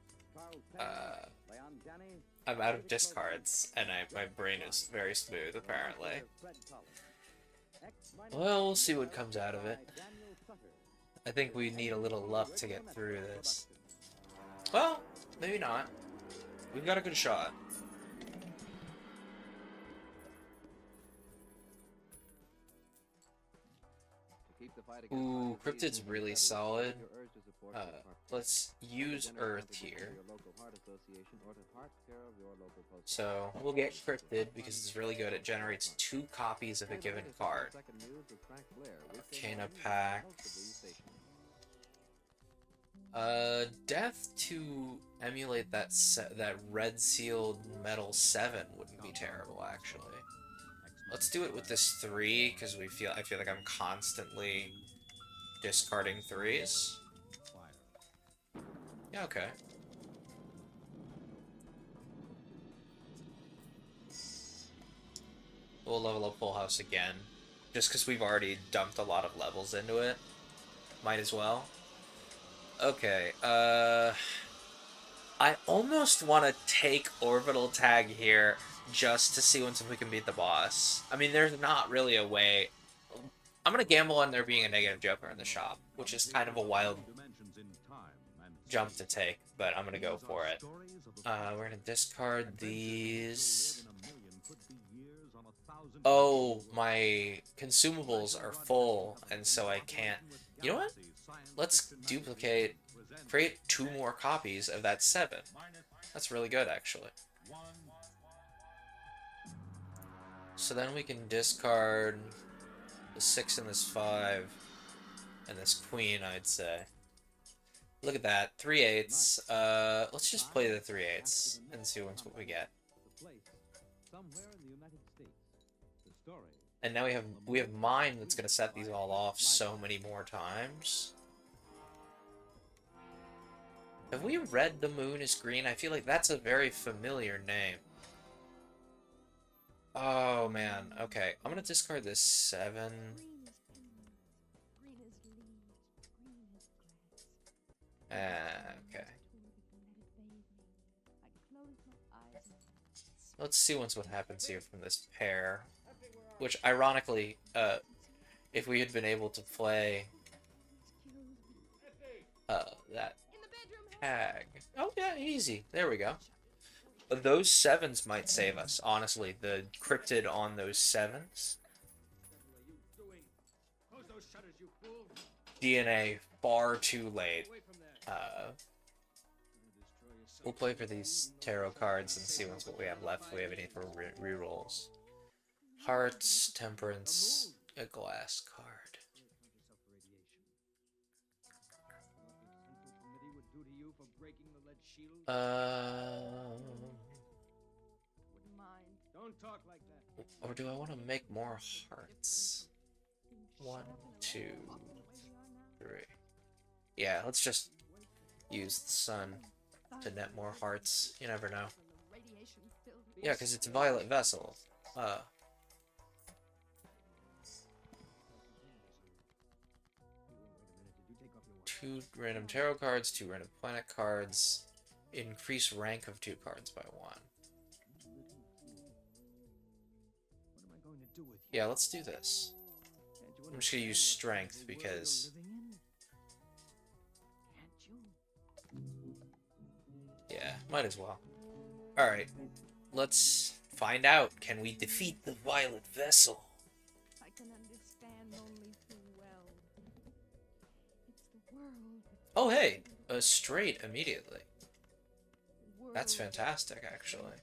I'm out of discards, and my brain is very smooth, apparently. Well, we'll see what comes out of it. I think we need a little luck to get through this. Well, maybe not. We've got a good shot. Ooh, Cryptid's really solid. Let's use Earth here. So, we'll get Cryptid because it's really good. It generates 2 copies of a given card. Arcana Pack. Death to emulate that that red sealed metal 7 wouldn't be terrible, actually. Let's do it with this 3 because I feel like I'm constantly discarding 3s. Yeah, okay. We'll level up Full House again, just because we've already dumped a lot of levels into it. Might as well. Okay, I almost want to take Orbital Tag here just to see once if we can beat the boss. I mean, there's not really a way. I'm going to gamble on there being a negative Joker in the shop, which is kind of a wild jump to take, but I'm going to go for it. We're going to discard these. Oh, my consumables are full, and so I can't... You know what? Let's duplicate create 2 more copies of that 7. That's really good, actually. So then we can discard the 6 and this 5, and this queen, I'd say. Look at that, 3/8. Let's just play the 3/8 and see what we get. And now we have mine that's gonna set these all off so many more times. Have we read The Moon is Green? I feel like that's a very familiar name. Oh man, okay. I'm gonna discard this 7. Okay. Let's see what happens here from this pair. Which, ironically, if we had been able to play that tag. Oh yeah, easy. There we go. Those 7s might save us, honestly. The cryptid on those 7s. DNA far too late. We'll play for these tarot cards and see what we have left. If we have any for rerolls. Hearts, Temperance, a glass card. Or do I want to make more hearts? 1, 2, 3. Yeah, let's just use the sun to net more hearts. You never know. Yeah, because it's a Violet Vessel. 2 random tarot cards, 2 random planet cards. Increase rank of 2 cards by 1. Yeah, let's do this. I'm just gonna use strength because... yeah, might as well. Alright, let's find out. Can we defeat the Violet Vessel? I can understand only too well. It's the world. Oh, hey! Straight immediately. That's fantastic, actually.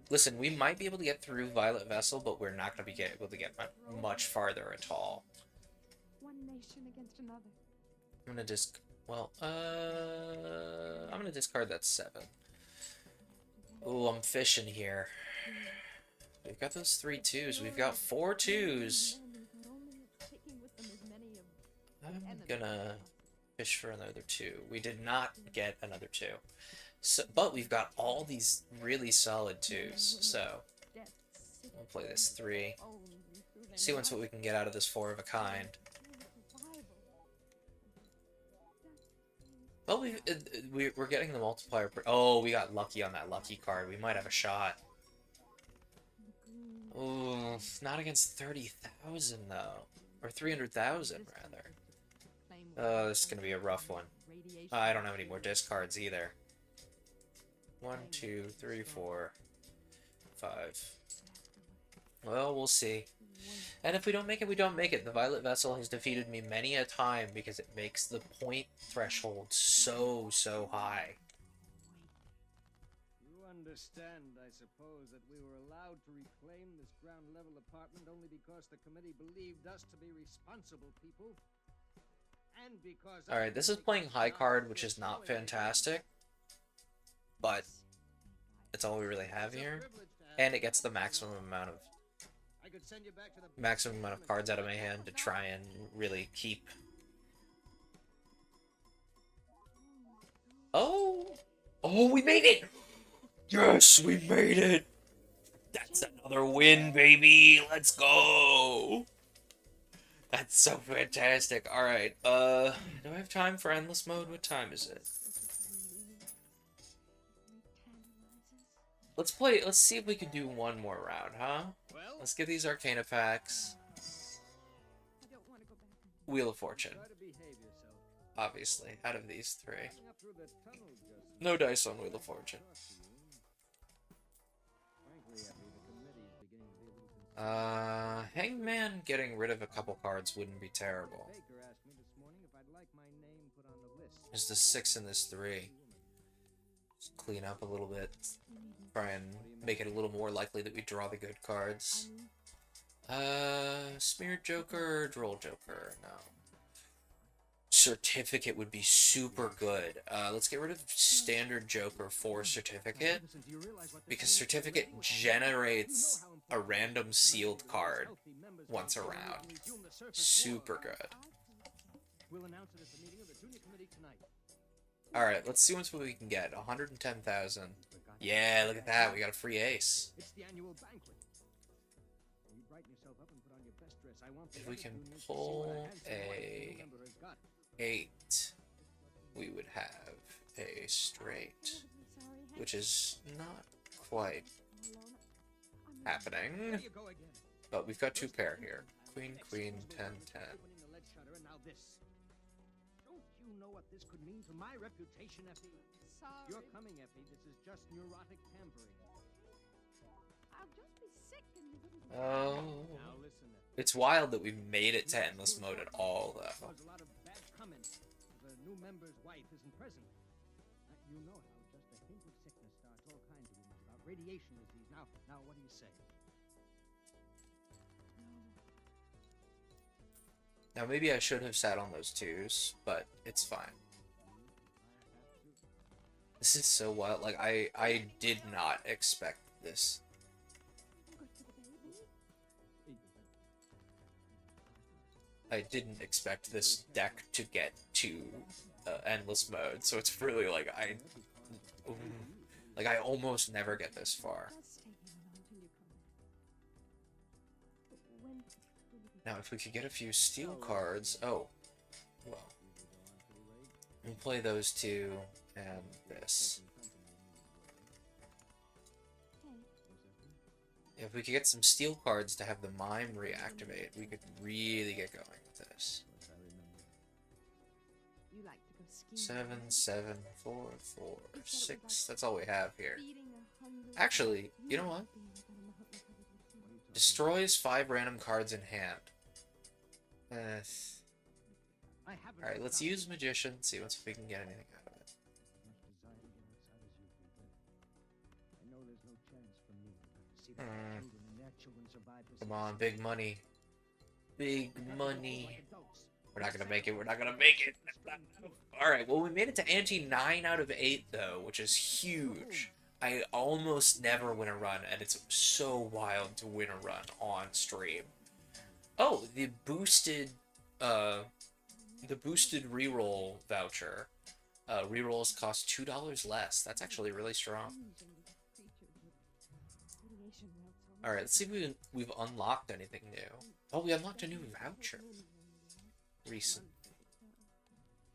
Listen, we might be able to get through Violet Vessel, but we're not going to be able to get much farther at all. One nation against another. I'm going to I'm going to discard that 7. Ooh, I'm fishing here. We've got those 3 2s. We've got 4 2s. I'm gonna fish for another 2. We did not get another 2. So, but we've got all these really solid 2s. So, we'll play this 3. See what we can get out of this 4 of a kind. Well, we're getting the multiplier. Oh, we got lucky on that lucky card. We might have a shot. Ooh, not against 30,000 though, or 300,000 rather. This is gonna be a rough one. I don't have any more discards either. 1, 2, 3, 4, 5. Well, we'll see. And if we don't make it, we don't make it. The Violet Vessel has defeated me many a time because it makes the point threshold so high. Understand, I suppose, that we were allowed to reclaim this ground-level apartment only because the committee believed us to be responsible people, and because... Alright, this is playing high card, which is not fantastic, but it's all we really have here, and it gets the maximum amount of cards out of my hand to try and really keep... Oh! Oh, we made it! Yes, we made it! That's another win, baby! Let's go! That's so fantastic. Alright, do I have time for endless mode? What time is it? Let's see if we can do one more round, huh? Let's get these Arcana packs. Wheel of Fortune. Obviously, out of these 3. No dice on Wheel of Fortune. Hangman getting rid of a couple cards wouldn't be terrible. There's the 6 and this 3. Just clean up a little bit. Try and make it a little more likely that we draw the good cards. Smeared Joker, Droll Joker, no. Certificate would be super good. Let's get rid of Standard Joker for Certificate, because Certificate generates a random sealed card once around. Super good. Alright, let's see what we can get. 110,000. Yeah, look at that. We got a free ace. If we can pull a 8, we would have a straight, which is not quite happening, but we've got 2 pair here. Queen, queen, 10, 10. Don't you know what this could mean to my reputation, Effie? Sorry. You're coming, Effie. This is just neurotic tampering. I'll just be sick and you wouldn't... Oh. Now listen, Effie. It's wild that we've made it to endless mode at all, though. There's a lot of bad comments. The new member's wife isn't present. You know how just a hint of sickness starts all kinds of rumors about radiation disease. Now, what do you say? Now, maybe I should have sat on those 2s, but it's fine. This is so wild. Like, I did not expect this. I didn't expect this deck to get to endless mode, so it's really like I almost never get this far. Now, if we could get a few steel cards, oh, well, we'll play those 2 and this. If we could get some steel cards to have the mime reactivate, we could really get going with this. 7, 7, 4, 4, 6. That's all we have here. Actually, you know what? Destroys 5 random cards in hand. Alright, let's use Magician, see if we can get anything out of it. Come on, big money. Big money. We're not gonna make it, we're not gonna make it. Alright, well, we made it to ante 9 out of 8, though, which is huge. I almost never win a run, and it's so wild to win a run on stream. Oh, the boosted reroll voucher. Rerolls cost $2 less. That's actually really strong. Alright, let's see if we've unlocked anything new. Oh, we unlocked a new voucher recently.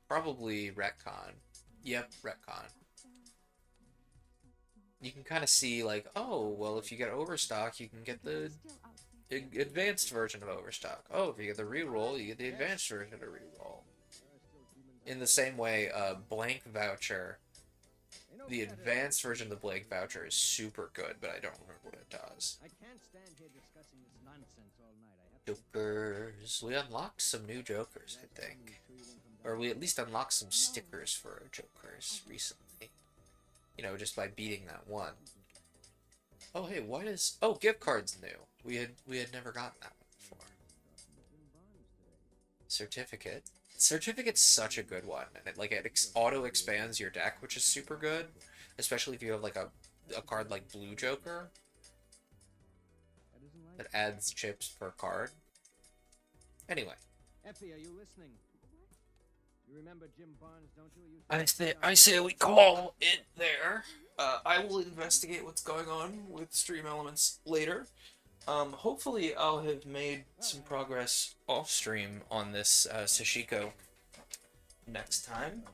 Probably retcon. Yep, retcon. You can kind of see, like, oh, well, if you get Overstock, you can get the advanced version of Overstock. Oh, if you get the reroll, you get the advanced version of reroll. In the same way, blank voucher, the advanced version of the blank voucher is super good, but I don't remember what it does. I can't stand here discussing this nonsense all night. Jokers. We unlocked some new Jokers, I think. Or we at least unlocked some stickers for Jokers recently. You know, just by beating that one. Oh, hey, what is... Oh, gift cards new. We had never gotten that one before. Certificate. Certificate's such a good one. And it auto-expands your deck, which is super good. Especially if you have, like, a card like Blue Joker. That adds chips per card. Anyway. Effie, are you listening? You remember Jim Barnes, don't you? I say we call it there. I will investigate what's going on with Stream Elements later. Hopefully I'll have made some progress off stream on this Sashiko next time.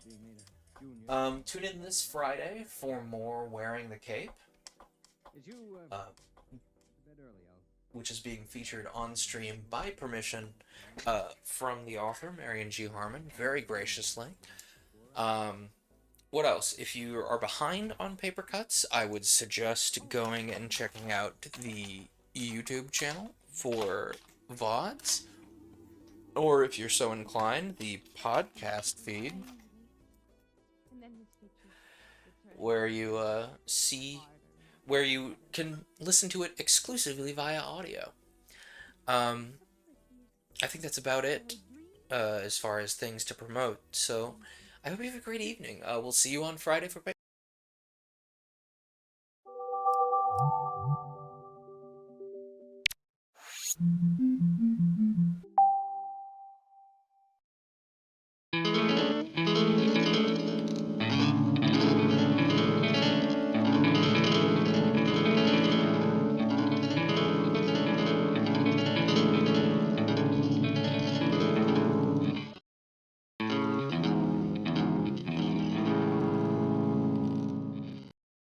Tune in this Friday for more Wearing the Cape, which is being featured on stream by permission from the author, Marion G. Harmon, very graciously. what else? If you are behind on paper cuts, I would suggest going and checking out the YouTube channel for VODs, or if you're so inclined, the podcast feed, where you where you can listen to it exclusively via audio. I think that's about it as far as things to promote. So I hope you have a great evening. We'll see you on Friday for